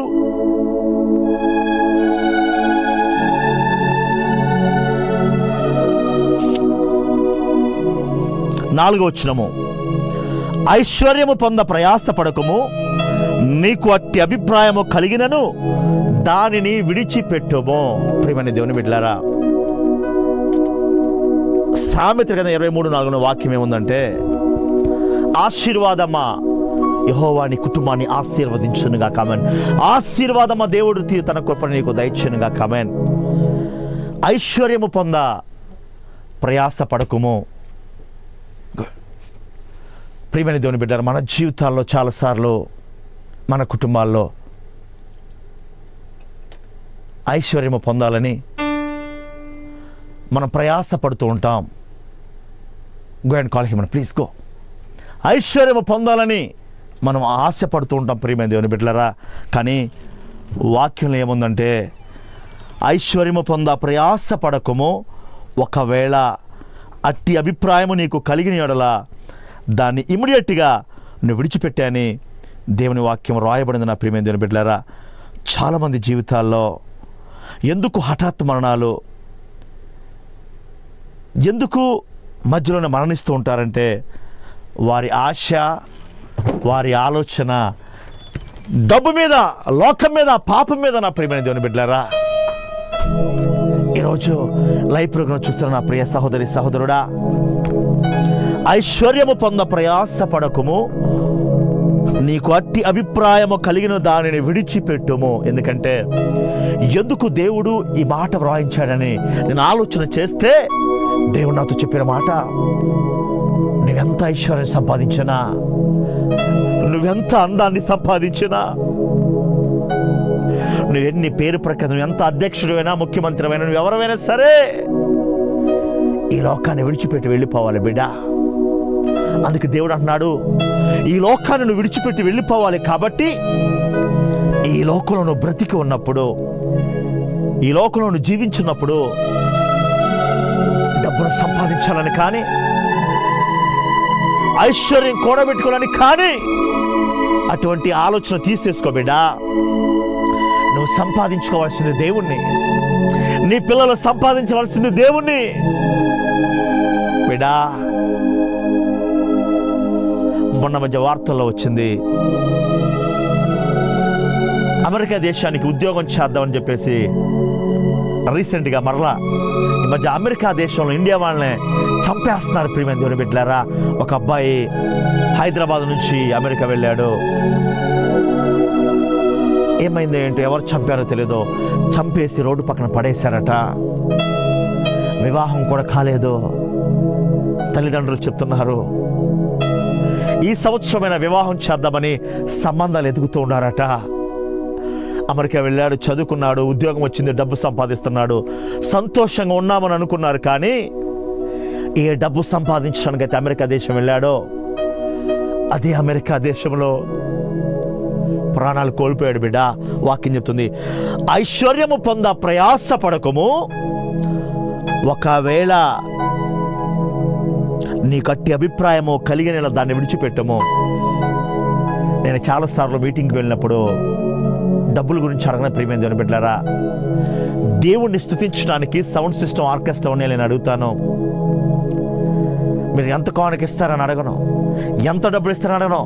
4వ వచనము. ఐశ్వర్యము పొంద ప్రయాసపడకము, నీకు అట్టి అభిప్రాయము కలిగినను దానిని విడిచిపెట్టుము. ప్రియమైన దేవుని బిడ్డలారా, సామెతల గ్రంథం 23:4 వాక్యం ఏముందంటే, ఆశీర్వాదమా యెహోవా నీ కుటుంబాన్ని ఆశీర్వదించునుగా కామెన్. ఆశీర్వాదమా దేవుడు తన కృపను నీకు దయచేయునుగా కామెన్. ఐశ్వర్యము పొంద ప్రయాస పడకుము. ప్రియమైన దేవుని బిడ్డలారా, మన జీవితాల్లో చాలాసార్లు మన కుటుంబాల్లో ఐశ్వర్యము పొందాలని మనం ప్రయాస పడుతూ ఉంటాం. Go and call him, please go. ఐశ్వర్యము పొందాలని మనం ఆశపడుతూ ఉంటాం ప్రియమైన దేవుని బిడ్డలారా. కానీ వాక్యంలో ఏముందంటే, ఐశ్వర్యము పొంద ప్రయాస పడకము, ఒకవేళ అట్టి అభిప్రాయము నీకు కలిగిన యెడల దాన్ని ఇమ్మీడియట్గా నువ్వు విడిచిపెట్టాని దేవుని వాక్యం రాయబడింది. నా ప్రియమైన దేవుని బిడ్డలారా, చాలామంది జీవితాల్లో ఎందుకు హఠాత్ మరణాలు, ఎందుకు మధ్యలోనే మరణిస్తూ ఉంటారంటే, వారి ఆశ, వారి ఆలోచన డబ్బు మీద, లోకం మీద, పాపం మీద. నా ప్రియమైన దేవుని బిడ్డలారా, ఈరోజు లైవ్ ప్రోగ్రాం చూస్తున్న నా ప్రియ సహోదరి సహోదరుడా, ఐశ్వర్యము పొంద ప్రయాస పడకుము, నీకు అట్టి అభిప్రాయము కలిగిన దానిని విడిచిపెట్టుము. ఎందుకంటే ఎందుకు దేవుడు ఈ మాట వ్రాయించాడని నేను ఆలోచన చేస్తే, దేవుడు నాతో చెప్పిన మాట, నువ్వెంత ఐశ్వర్యం సంపాదించినా, నువ్వెంత అందాన్ని సంపాదించినా, నువ్వెన్ని పేరు ప్రఖ్యాతి, నువ్వు ఎంత అధ్యక్షుడివైనా, ముఖ్యమంత్రివైనా, నువ్వు ఎవరైనా సరే ఈ లోకాన్ని విడిచిపెట్టి వెళ్ళిపోవాలి బిడ్డ. అందుకే దేవుడు అంటున్నాడు, ఈ లోకాన్ని నువ్వు విడిచిపెట్టి వెళ్ళిపోవాలి. కాబట్టి ఈ లోకంలో నువ్వు బ్రతికి ఉన్నప్పుడు, ఈ లోకంలో నువ్వు జీవించున్నప్పుడు డబ్బును సంపాదించాలని కానీ, ఐశ్వర్యం కూడబెట్టుకోవాలని కానీ అటువంటి ఆలోచన తీసేసుకో బిడ్డా. నువ్వు సంపాదించుకోవాల్సింది దేవుణ్ణి, నీ పిల్లలు సంపాదించవలసింది దేవుణ్ణి బిడ్డా. మొన్న మధ్య వార్తల్లో వచ్చింది, అమెరికా దేశానికి ఉద్యోగం చేద్దామని చెప్పేసి రీసెంట్గా మరలా ఈ మధ్య అమెరికా దేశంలో ఇండియా వాళ్ళని చంపేస్తున్నారు. ప్రియమైన దేవుని బిడ్డలారా, ఒక అబ్బాయి హైదరాబాద్ నుంచి అమెరికా వెళ్ళాడు. ఏమైందో ఏంటో, ఎవరు చంపారో తెలీదు, చంపేసి రోడ్డు పక్కన పడేశారట. వివాహం కూడా కాలేదు. తల్లిదండ్రులు చెప్తున్నారు ఈ సంవత్సరమైన వివాహం చేద్దామని సంబంధాలు ఎదుగుతూ ఉన్నారట. అమెరికా వెళ్ళాడు, చదువుకున్నాడు, ఉద్యోగం వచ్చింది, డబ్బు సంపాదిస్తున్నాడు, సంతోషంగా ఉన్నామని అనుకున్నారు. కానీ ఏ డబ్బు సంపాదించడానికైతే అమెరికా దేశం వెళ్ళాడో అదే అమెరికా దేశంలో ప్రాణాలు కోల్పోయాడు. బిడ్డ, వాక్యం చెప్తుంది, ఐశ్వర్యము పొంద ప్రయాస పడకము, ఒకవేళ నీ కట్టి అభిప్రాయము కలిగిన దాన్ని విడిచిపెట్టము. నేను చాలాసార్లు మీటింగ్కి వెళ్ళినప్పుడు డబ్బుల గురించి అడగన. ప్రియమైన దేవుని బిడ్డలారా, దేవుణ్ణి స్తుతించడానికి సౌండ్ సిస్టమ్, ఆర్కెస్ట్రా ఉన్నాయి నేను అడుగుతాను. మీరు ఎంత కానుక ఇస్తారని అడగను, ఎంత డబ్బులు ఇస్తారని అడగను.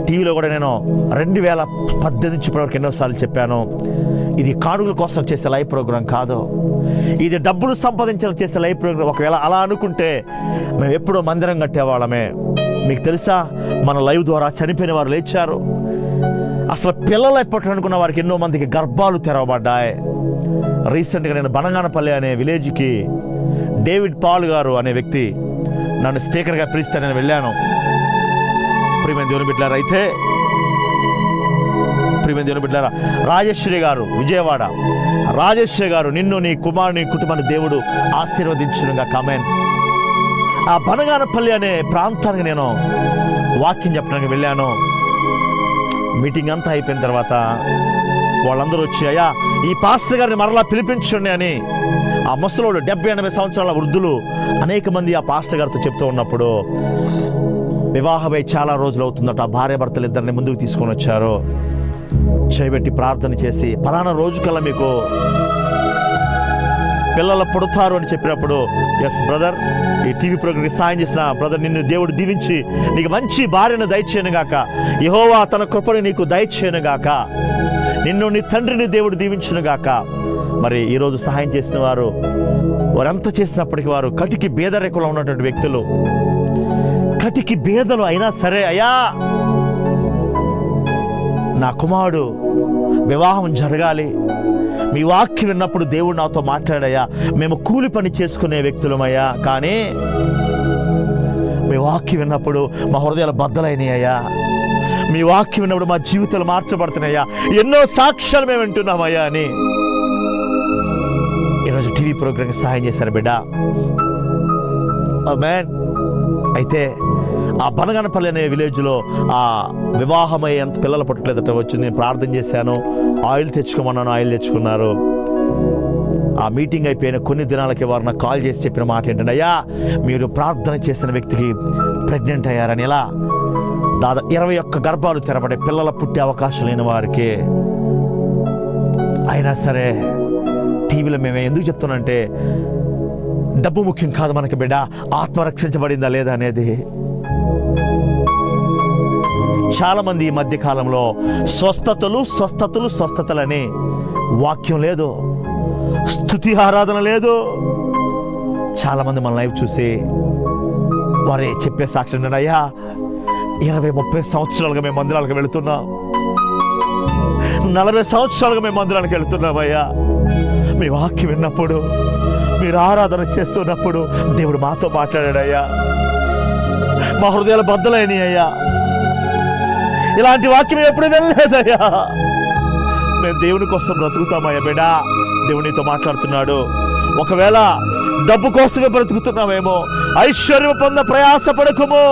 టీవీలో కూడా నేను 2018 నుంచి ఇప్పటివరకు ఎన్నోసార్లు చెప్పాను, ఇది కానుకల కోసం చేసే లైవ్ ప్రోగ్రాం కాదు, ఇది డబ్బులు సంపాదించాలని చేసే లైవ్ ప్రోగ్రాం. ఒకవేళ అలా అనుకుంటే మేము ఎప్పుడో మందిరం కట్టేవాళ్ళమే. మీకు తెలుసా, మన లైవ్ ద్వారా చనిపోయిన వారు లేచారు. అసలు పిల్లలు ఎప్పటి అనుకున్న వారికి ఎన్నో మందికి గర్భాలు తెరవబడ్డాయి. రీసెంట్గా నేను బనగానపల్లి అనే విలేజ్కి డేవిడ్ పాల్ గారు అనే వ్యక్తి నన్ను స్పీకర్గా పిలిస్తే నేను వెళ్ళాను. ప్రియమైన దేవుని బిడ్డలారా, అయితే ప్రియమైన దేవుని బిడ్డలారా, రాజేశ్వరి గారు, విజయవాడ రాజేశ్వరి గారు, నిన్ను, నీ కుమారుని, కుటుంబాన్ని దేవుడు ఆశీర్వదించునుగా. కామెంట్. ఆ బనగానపల్లి అనే ప్రాంతానికి నేను వాక్యం చెప్పడానికి వెళ్ళాను. మీటింగ్ అంతా అయిపోయిన తర్వాత వాళ్ళందరూ వచ్చి, అయ్యా ఈ పాస్టర్ గారిని మరలా పిలిపించండి అని ఆ ముసలోడు 70-80 సంవత్సరాల వృద్ధులు అనేక మంది ఆ పాస్టర్ గారితో చెప్తూ ఉన్నప్పుడు, వివాహమై చాలా రోజులు అవుతుందట, భార్య భర్తలు ఇద్దరిని ముందుకు తీసుకొని వచ్చారు. చేయబెట్టి ప్రార్థన చేసి, ఫలానా రోజు కల్లా మీకు పిల్లలు పుడతారు అని చెప్పినప్పుడు, ఎస్ బ్రదర్, ఈ టీవీ ప్రోగ్రామ్కి సాయం చేసిన బ్రదర్, నిన్ను దేవుడు దీవించి నీకు మంచి భార్యను దయచేయనుగాక, యెహోవా తన కృపను నీకు దయచేయనుగాక, నిన్ను నీ తండ్రిని దేవుడు దీవించునుగాక. మరి ఈరోజు సహాయం చేసిన వారు, వారంతా చేసినప్పటికీ వారు కటికి బేదరికంలో ఉన్నటువంటి వ్యక్తులు, కటికి బేదలు అయినా సరే, అయ్యా నా కుమారుడు వివాహం జరగాలి, మీ వాక్యం విన్నప్పుడు దేవుడు నాతో మాట్లాడయ్యా, మేము కూలి పని చేసుకునే వ్యక్తులమయ్యా, కానీ మీ వాక్యం విన్నప్పుడు మా హృదయాలు బద్దలైనయ్యా, మీ వాక్యం విన్నప్పుడు మా జీవితాలు మార్చబడుతున్నాయ్యా, ఎన్నో సాక్ష్యాలు మేము వింటున్నామయ్యా అని ఈరోజు టీవీ ప్రోగ్రామ్కి సహాయం చేశారు బిడ్డ. ఆమేన్. అయితే ఆ బనగానపల్లి అనే విలేజ్లో ఆ వివాహమై ఎంత పిల్లలు పుట్టలేదట. వచ్చి నేను ప్రార్థన చేశాను, ఆయిల్ తెచ్చుకోమన్నాను, ఆయిల్ తెచ్చుకున్నారు. ఆ మీటింగ్ అయిపోయిన కొన్ని దినాలకి వారు నాకు కాల్ చేసి చెప్పిన మాట ఏంటంటే, అయ్యా మీరు ప్రార్థన చేసిన వ్యక్తికి ప్రెగ్నెంట్ అయ్యారని. ఇలా దాదాపు 21 గర్భాలు తెరబడే పిల్లల పుట్టే అవకాశం లేని వారికి. అయినా సరే టీవీలో మేము ఎందుకు చెప్తున్నానంటే, డబ్బు ముఖ్యం కాదు మనకి బిడ్డ, ఆత్మ రక్షించబడిందా లేదా అనేది. చాలా మంది ఈ మధ్య కాలంలో స్వస్థతలని వాక్యం లేదు, స్తుతి ఆరాధన లేదు. చాలా మంది మన లైవ్ చూసి వారే చెప్పే సాక్షి ఏంటంటే, అయ్యా 20-30 సంవత్సరాలుగా మేము మందిరాలకు వెళుతున్నాం, 40 సంవత్సరాలుగా మేము మందిరానికి వెళుతున్నాం అయ్యా, మీ వాక్యం విన్నప్పుడు, మీరు ఆరాధన చేస్తున్నప్పుడు దేవుడు మాతో మాట్లాడాడయ్యా, మా హృదయాలు బద్దలైనవి అయ్యా, ఇలాంటి వాక్యం ఎప్పుడు వెళ్ళలేదయ్యా, మేము దేవుని కోసం బ్రతుకుతామయ్యా. బిడ్డా, దేవుడు నీతో మాట్లాడుతున్నాడు. ఒకవేళ డబ్బు కోసమే బ్రతుకుతున్నామేమో, ఐశ్వర్యం పొంద ప్రయాస పడకము,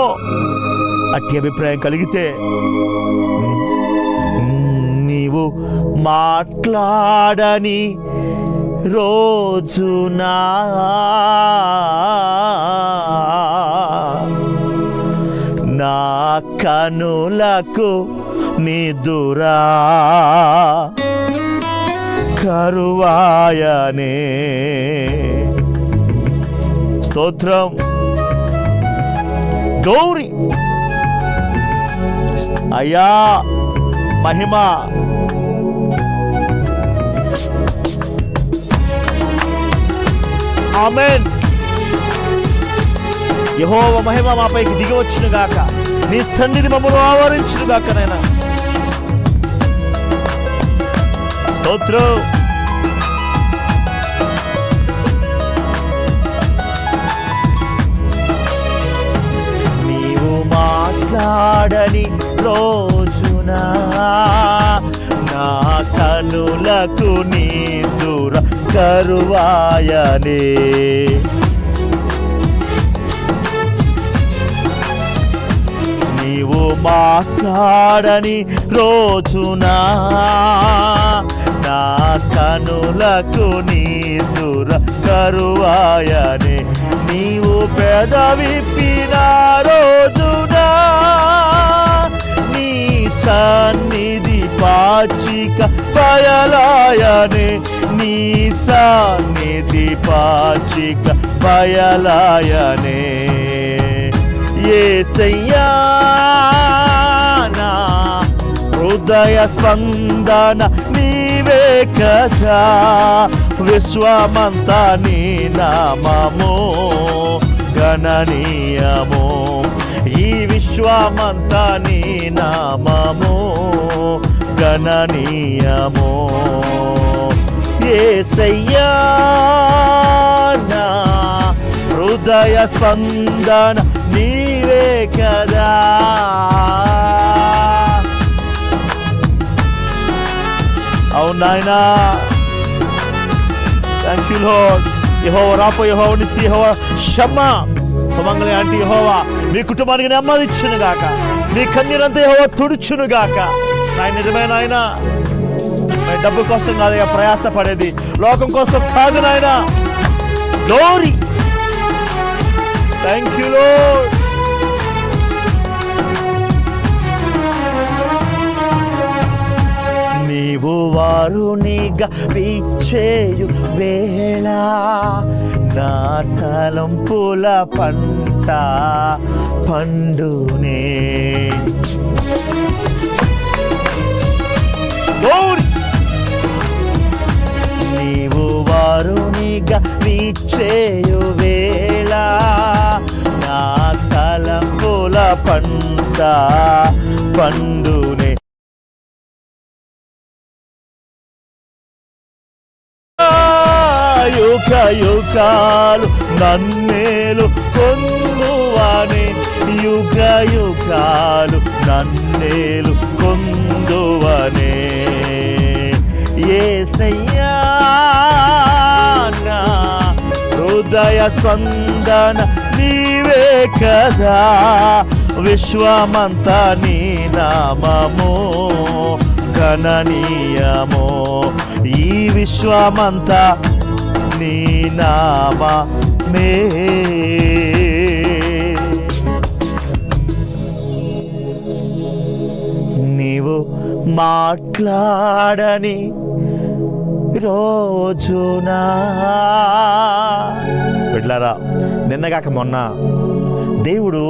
అట్టి అభిప్రాయం కలిగితే నీవు మాట్లాడని రోజునా నా కనులకు నిదురా కరువాయనే. స్తోత్రం, గౌరీ అయ్యా, మహిమ ఆమేన్. యెహోవా మహిమ మాపైకి దిగి వచ్చును గాక. నీ సన్నిధి మమ్మల్ని ఆవరించును గాక నాయనా. స్తోత్రం. నీవు మాట్లాడని రోజున నా కనులకు నీ దూర కరువాయనే. నీవు మాట్లాడని రోజున నా కనులకు నీ దూర కరువాయనే. నీవు పెదవిప్పిన రోజున నీ సన్నిధి పాచిక బయలాయనే. నీ సన్నిధి పాచిక బయలాయనే. యేసయ్యా నా హృదయ స్పందన నీవే కదా. విశ్వమంతా నీ నామము గణనీయము. ఈ విశ్వమంతా నీ నామము గణనీయము. యేసయ్యా నా హృదయ స్పందన నీవే కదా. అవును నాయనా. Thank you Lord. Jehovah Rapha, Jehovah Nissi, Jehovah Shammah. Sumangali aunty Jehovah మీ కుటుంబానికి నెమ్మదిచ్చును గాక. మీ కన్నీరంతా యెహోవా తుడుచును గాక. ఆయన నిజమైన ఆయన డబ్బు కోసం కాదయ్యా ప్రయాస పడేది, లోకం కోసం కాదు నాయన. గ్లోరీ. Thank you lord. నీవు వారునిగా విచ్చేయు వేళ నా తలంపుల పంట పండునే. నీవు వారునిగా విచ్చేయు వేళ నా తలంపుల పంట పండునే. యుగ యుగాలు నన్నేలు కొందువనే. యుగ యుగాలు నన్నేలు కొందువనే. యేసయ్యా నా హృదయ స్పందన నీవే కదా. విశ్వమంతా నీ నామము గణనీయము. ఈ విశ్వమంతా నీ నామమే. నీవు మాట్లాడని రోజునా. బిడ్డలారా, నిన్నగాక మొన్న దేవుడు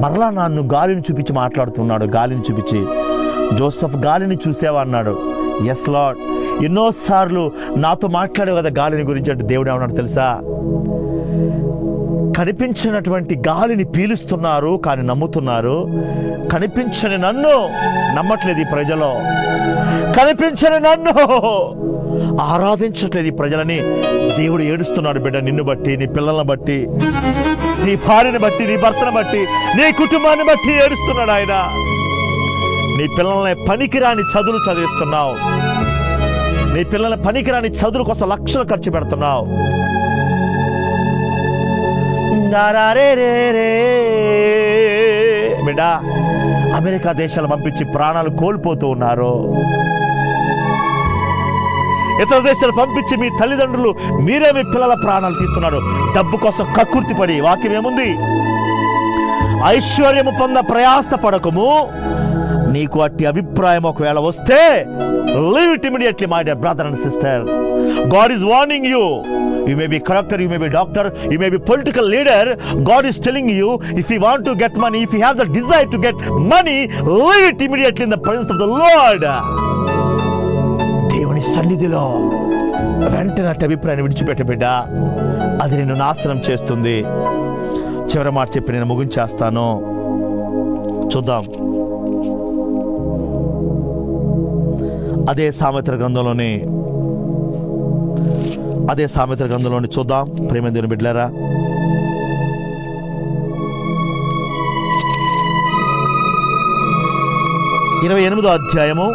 మరలా నన్ను గాలిని చూపించి మాట్లాడుతున్నాడు. గాలిని చూపించి, జోసెఫ్ గాలిని చూసావా అన్నాడు. Yes Lord. ఎన్నోసార్లు నాతో మాట్లాడావు కదా గాలిని గురించి అంటే దేవుడు ఏమన్నాడు తెలుసా? కనిపించినటువంటి గాలిని పీలుస్తున్నారు కానీ నమ్ముతున్నారు, కనిపించని నన్ను నమ్మట్లేదు ఈ ప్రజలు, కనిపించని నన్ను ఆరాధించట్లేదు ఈ ప్రజలని దేవుడు ఏడుస్తున్నాడు. బిడ్డ, నిన్ను బట్టి, నీ పిల్లలను బట్టి, నీ భార్యని బట్టి, నీ భర్తను బట్టి, నీ కుటుంబాన్ని బట్టి ఏడుస్తున్నాడు ఆయన. నీ పిల్లల్ని పనికిరాని చదువులు చదివిస్తున్నావు, నీ పిల్లల్ని పనికిరాని చదువుల కోసం లక్షలు ఖర్చు పెడుతున్నావు. బిడ్డ, అమెరికా దేశాలు పంపించి ప్రాణాలు కోల్పోతూ ఉన్నారు. ఇతర దేశాలు పంపించి మీ తల్లిదండ్రులు మీరే మీ పిల్లల ప్రాణాలు తీస్తున్నారు డబ్బు కోసం కక్కుర్తిపడి. వాక్యం ఏముంది? ఐశ్వర్యము పొంద ప్రయాస పడకము. నీకు అట్టి అభిప్రాయం ఒకవేళ వస్తే leave it immediately, my dear brother and sister. God is warning you. You may be collector, you may be doctor, you may be political leader. God is telling you, if you want to get money, if you have the desire to get money, leave it immediately in the presence of the Lord. దేవుని సన్నిధిలో వెంటనే అట్టి అభిప్రాయాన్ని విడిచిపెట్ట బిడ్డ, అది నిన్ను నాశనం చేస్తుంది. చివరి మాట చెప్పి నేను ముగించేస్తాను. చూద్దాం, అదే సామెతల గ్రంథంలోని చూద్దాం ప్రేమ దేవుని బిడ్డలారా. 28వ అధ్యాయము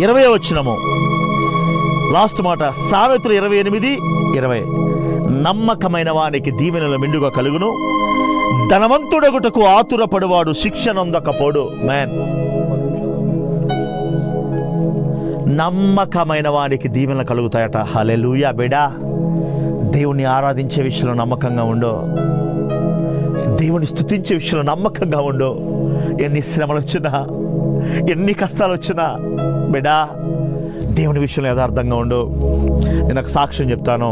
20వ వచనము లాస్ట్ మాట. సామెతలు 28:20. నమ్మకమైన వానికి దీవెనల మెండుగా కలుగును, ధనవంతుడగుటకు ఆతురపడువాడు శిక్ష నొందకపోడు. మ్యాన్, నమ్మకమైన వానికి దీవెనలు కలుగుతాయట. హల్లెలూయా. బిడా, దేవుణ్ణి ఆరాధించే విషయంలో నమ్మకంగా ఉండో, దేవుని స్తుతించే విషయంలో నమ్మకంగా ఉండో. ఎన్ని శ్రమలు వచ్చినా, ఎన్ని కష్టాలు వచ్చినా బిడా, దేవుని విషయంలో యథార్థంగా ఉండు. నేను ఒక సాక్ష్యం చెప్తాను.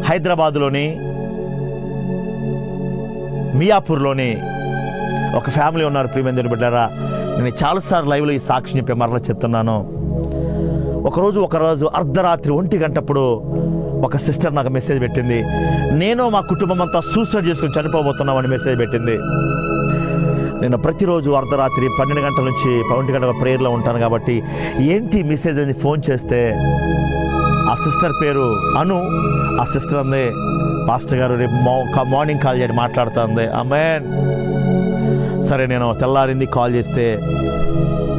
హైదరాబాదులోని మియాపూర్లోని ఒక ఫ్యామిలీ ఉన్నారు ప్రియమైన బిడ్డారా. నేను చాలాసార్లు లైవ్లో ఈ సాక్ష్యం చెప్పే మరలా చెప్తున్నాను. ఒకరోజు అర్ధరాత్రి 1 గంటప్పుడు ఒక సిస్టర్ నాకు మెసేజ్ పెట్టింది. నేను మా కుటుంబం అంతా సూసైడ్ చేసుకుని చనిపోబోతున్నామని మెసేజ్ పెట్టింది. నేను ప్రతిరోజు అర్ధరాత్రి 12 గంటల నుంచి 1 గంటల ప్రేయర్లో ఉంటాను కాబట్టి ఏంటి మెసేజ్ అని ఫోన్ చేస్తే ఆ సిస్టర్ పేరు అను. ఆ సిస్టర్ అంది, పాస్టర్ గారు రేపు మార్నింగ్ కాల్ చేయండి మాట్లాడుతూ ఉంది. ఆమేన్. సరే, నేను తెల్లారింది కాల్ చేస్తే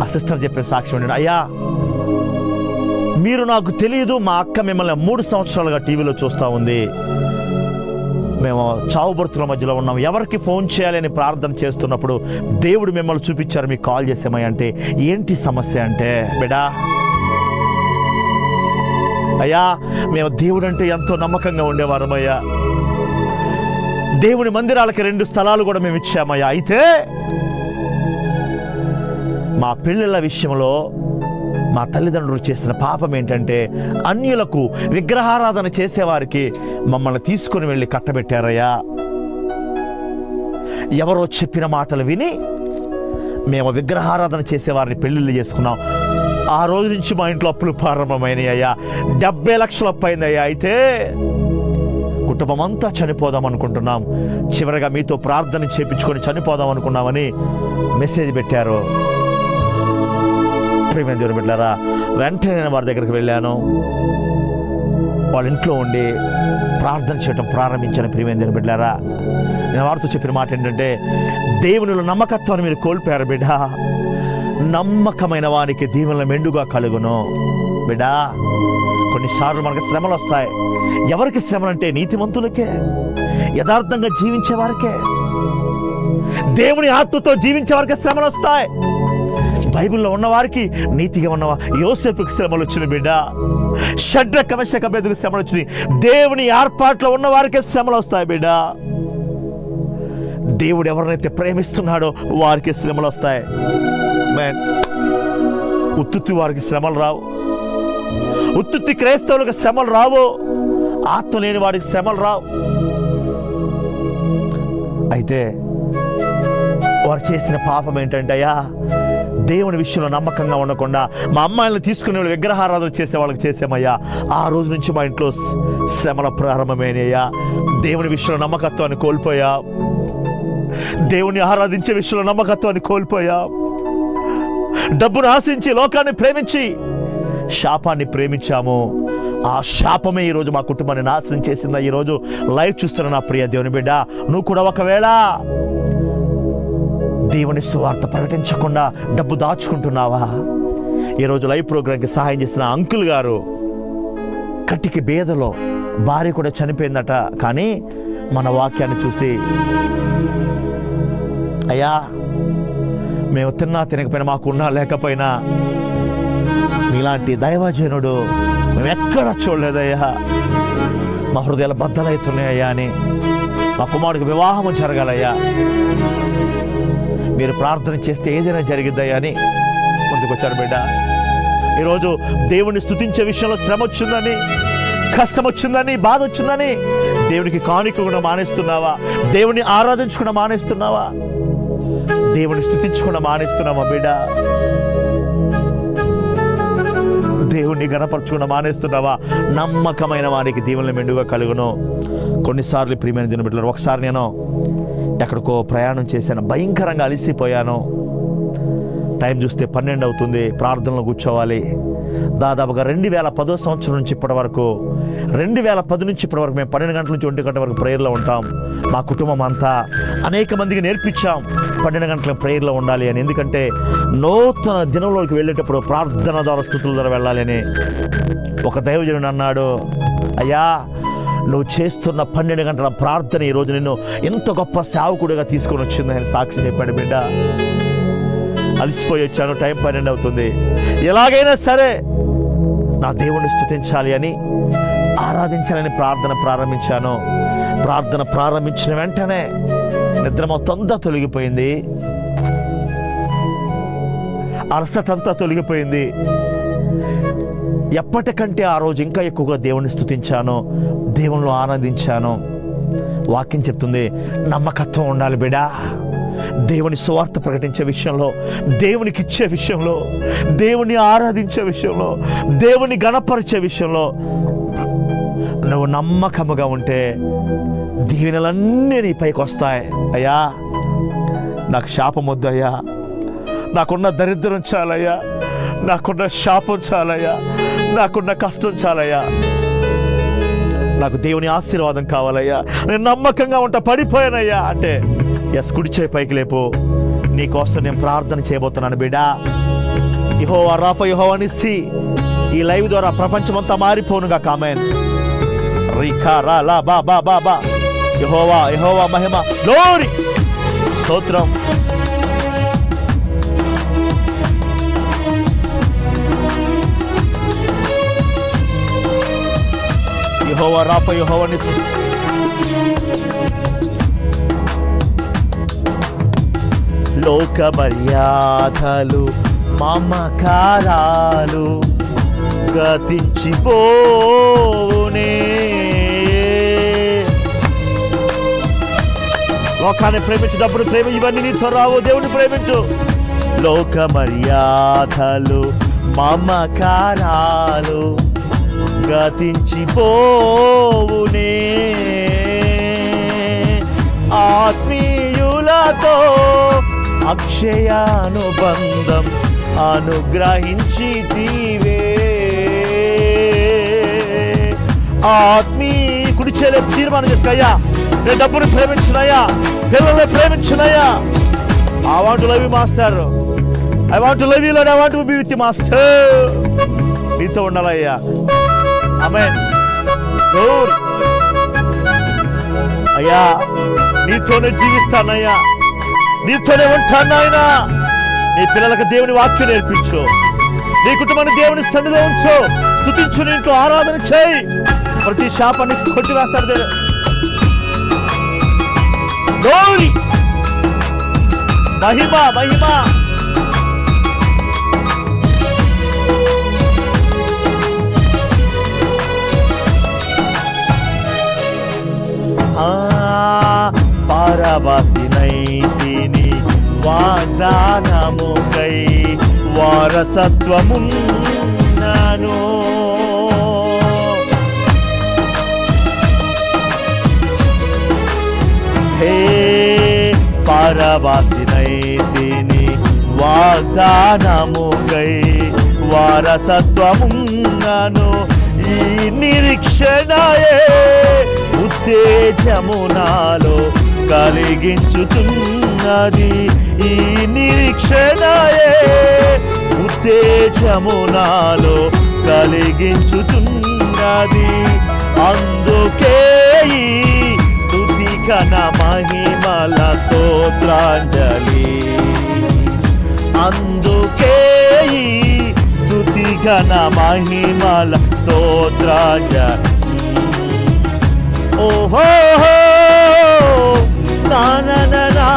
ఆ సిస్టర్ చెప్పే సాక్ష్యం ఏంటంటే, అయ్యా మీరు నాకు తెలియదు, మా అక్క మిమ్మల్ని 3 సంవత్సరాలుగా టీవీలో చూస్తూ ఉంది. మేము చావు బ్రతుకుల మధ్యలో ఉన్నాం, ఎవరికి ఫోన్ చేయాలని ప్రార్థన చేస్తున్నప్పుడు దేవుడు మిమ్మల్ని చూపించారు, మీకు కాల్ చేసామయ్య అంటే ఏంటి సమస్య అంటే, బిడా అయ్యా మేము దేవుడు అంటే ఎంతో నమ్మకంగా ఉండేవారమయ్యా. దేవుని మందిరాలకి 2 స్థలాలు కూడా మేము ఇచ్చామయ్యా. అయితే మా పెళ్ళిళ్ళ విషయంలో మా తల్లిదండ్రులు చేసిన పాపం ఏంటంటే అన్యులకు విగ్రహారాధన చేసేవారికి మమ్మల్ని తీసుకుని వెళ్ళి కట్టబెట్టారయ్యా. ఎవరో చెప్పిన మాటలు విని మేము విగ్రహారాధన చేసేవారిని పెళ్ళిళ్ళు చేసుకున్నాం. ఆ రోజు నుంచి మా ఇంట్లో అప్పులు ప్రారంభమైనాయి అయ్యా. 70 లక్షలు అప్పు అయిందయ్యా. అయితే కుటుంబం అంతా చనిపోదాం అనుకుంటున్నాం, చివరిగా మీతో ప్రార్థన చేపించుకొని చనిపోదాం అనుకున్నామని మెసేజ్ పెట్టారు. ప్రియమైన దేవుని బిడ్డలారా, వెంటనే నేను వారి దగ్గరికి వెళ్ళాను. వాళ్ళ ఇంట్లో ఉండి ప్రార్థన చేయడం ప్రారంభించాను. ప్రియమైన దేవుని బిడ్డలారా, నేను వారితో చెప్పిన మాట ఏంటంటే, దేవునిలో నమ్మకత్వాన్ని మీరు కోల్పోయారు బిడ్డ. నమ్మకమైన వానికి దీవెనల మెండుగా కలుగును. బిడ్డా, కొన్నిసార్లు మనకు శ్రమలు వస్తాయి. ఎవరికి శ్రమలు అంటే నీతిమంతులకే, యథార్థంగా జీవించే వారికే, దేవుని ఆత్మతో జీవించే వారికి శ్రమలు వస్తాయి. బైబిల్లో ఉన్నవారికి, నీతిగా ఉన్నవా యోసేపుకి శ్రమలు వచ్చిన బిడ్డ, షడ్రక్ మెషక్ అబేద్నెగోకు శ్రమలు వచ్చినాయి. దేవుని ఏర్పాట్లో ఉన్న వారికి శ్రమలు వస్తాయి బిడ్డ. దేవుడు ఎవరినైతే ప్రేమిస్తున్నాడో వారికి శ్రమలు వస్తాయి. ఉత్తుత్తి వారికి శ్రమలు రావు, ఉత్తుత్తి క్రైస్తవులకు శ్రమలు రావు, ఆత్మ లేని వారికి శ్రమలు రావు. అయితే వారు చేసిన పాపం ఏంటంటే, అయ్యా దేవుని విషయంలో నమ్మకంగా ఉండకుండా మా అమ్మాయిలను తీసుకునే వాళ్ళు విగ్రహారాధన చేసే వాళ్ళకి చేసామయ్యా. ఆ రోజు నుంచి మా ఇంట్లో శ్రమల ప్రారంభమైనయ్యా. దేవుని విషయంలో నమ్మకత్వాన్ని కోల్పోయా, దేవుని ఆరాధించే విషయంలో నమ్మకత్వాన్ని కోల్పోయా, డబ్బును ఆశించి లోకాన్ని ప్రేమించి శాపాన్ని ప్రేమించాము. ఆ శాపమే ఈరోజు మా కుటుంబాన్ని నాశనం చేసిందా. ఈరోజు లైవ్ చూస్తున్న నా ప్రియ దేవుని బిడ్డ, నువ్వు కూడా ఒకవేళ దేవుని సువార్త ప్రకటించకుండా డబ్బు దాచుకుంటున్నావా? ఈరోజు లైవ్ ప్రోగ్రాంకి సహాయం చేసిన అంకుల్ గారు కట్టికి బేదలో భార్య కూడా చనిపోయిందట. కానీ మన వాక్యాన్ని చూసి, అయ్యా మేము తిన్నా తినకపోయినా, మాకున్నా లేకపోయినా మీలాంటి దైవజనుడు మేము ఎక్కడా చూడలేదయ్యా, మా హృదయాలు బద్దలవుతున్నాయ్యా అని, మా కుమారుడికి వివాహం జరగాలయ్యా, మీరు ప్రార్థన చేస్తే ఏదైనా జరిగిద్దయ్యా అని ముందుకొచ్చారు బిడ్డ. ఈరోజు దేవుణ్ణి స్తుతించే విషయంలో శ్రమ వచ్చిందని, కష్టం వచ్చిందని, బాధ వచ్చిందని దేవునికి కానుక కూడా మానేస్తున్నావా? దేవుని ఆరాధించకుండా మానేస్తున్నావా? దేవుని స్తుతించకుండా మానేస్తున్నావా బిడ్డ? దేవుణ్ణి గణపరచుకున్న మానేస్తున్నావా? నమ్మకమైన వానికి దీవెనలు మెండుగా కలుగును. కొన్నిసార్లు ప్రియమైన దిన బిడ్డలారా, ఒకసారి నేను ఎక్కడికో ప్రయాణం చేశాను, భయంకరంగా అలసిపోయాను. టైం చూస్తే 12 అవుతుంది, ప్రార్థనలో కూర్చోవాలి. దాదాపుగా 2010 సంవత్సరం నుంచి ఇప్పటి వరకు 2010 నుంచి ఇప్పటి వరకు మేము 12 గంటల నుంచి 1 గంట వరకు ప్రేయర్లో ఉంటాం. మా కుటుంబం అంతా అనేక మందికి నేర్పించాం 12 గంటల ప్రేయర్లో ఉండాలి అని. ఎందుకంటే నూతన దినంలోకి వెళ్ళేటప్పుడు ప్రార్థన ద్వారా, స్తుతుల ద్వారా వెళ్ళాలి అని. ఒక దైవజనుడు అన్నాడు, అయ్యా నువ్వు చేస్తున్న 12 గంటల ప్రార్థన ఈరోజు నిన్ను ఎంత గొప్ప సేవకుడిగా తీసుకొని వచ్చింది అని సాక్షి చెప్పాడు. బిడ్డ, అలసిపోయి వచ్చాను, టైం 12 అవుతుంది, ఎలాగైనా సరే నా దేవుణ్ణి స్తుతించాలి అని, ఆరాధించాలని ప్రార్థన ప్రారంభించాను. ప్రార్థన ప్రారంభించిన వెంటనే నిద్ర మొత్తంతా తొలగిపోయింది, అలసటంతా తొలగిపోయింది. ఎప్పటికంటే ఆ రోజు ఇంకా ఎక్కువగా దేవుణ్ణి స్తుతించాను, దేవునిలో ఆనందించాను. వాక్యం చెప్తుంది, నమ్మకత్వం ఉండాలి బిడా. దేవుని సువార్త ప్రకటించే విషయంలో, దేవునికి ఇచ్చే విషయంలో, దేవుని ఆరాధించే విషయంలో, దేవుని గణపరిచే విషయంలో నువ్వు నమ్మకముగా ఉంటే దీవెనలన్నీ నీ పైకి వస్తాయి. అయ్యా నాకు శాపం వద్దయ్యా, నాకున్న దరిద్రం చాలయ్యా, నాకున్న శాపం చాలయ్యా, నాకున్న కష్టం చాలయ్యా, నాకు దేవుని ఆశీర్వాదం కావాలయ్యా, నేను నమ్మకంగా ఉంటా, పడిపోయానయ్యా అంటే ఎస్ కుడి చేయి పైకి లేపు, నీకోసం నేను ప్రార్థన చేయబోతున్నాను బిడ్డా. యెహోవా రాఫా, యెహోవా నిస్సి, ఈ లైవ్ ద్వారా ప్రపంచమంతా మారిపోనుగా. ఆమేన్. రికా రా లా బా బా బా బా. యెహోవా, యెహోవా మహిమ, గ్లోరీ, స్తోత్రం. యెహోవా రాఫా, యెహోవా నిస్సి. లోక మర్యాదలు, మమకారాలు గతించిపోనే. లోకాన్ని ప్రేమించు, డబ్బును ప్రేమించు, ఇవన్నీ నీతో రావు. దేవుని ప్రేమించు. లోక మర్యాదలు, మమకారాలు గతించిపోవునే. ఆత్మీయులతో అక్షయానుబంధం అనుగ్రహించి తీవే. కుడి చేయలేదు తీర్మానం చేసుకోయ్యా, నేను డబ్బుని ప్రేమించునయ్యా, పిల్లల్ని ప్రేమించునయ్యా. I want to love you master, I want to love you Lord, I want to be with you master. నీతో ఉండాలయ్యా. ఆమేన్. అయ్యా నీతోనే జీవిస్తానయ్యా, నీతోనే ఉంటాను నాయనా. నీ పిల్లలకు దేవుని వాక్యం నేర్పించు, నీ కుటుంబాన్ని దేవుని సన్నిధిలో ఉంచు, స్తుతించు, నీ ఇంట్లో ఆరాధన చేయి. ప్రతి శాపాన్ని కొట్టివేస్తాడు దేవుడు. గౌరీ మహిమ మహిమ. పరవశినైతిని వాగ్దానముకై వారసత్వమున్నాను. హే పరవశినైతిని వాగ్దానముకై వారసత్వమున్నాను. ఈ నిరీక్షణయే ఉత్తేజము నాలో కలిగించుతున్నది. ఈ నిరీక్షణయే ఉత్తేజము నాలో కలిగించుతున్నది. అందుకే ఈ స్తుతి ఘన మహిమల స్తోత్రాంజలి. అందుకే ఈ స్తుతి ఘన మహిమల స్తోత్రాంజలి. ఓహో నాననా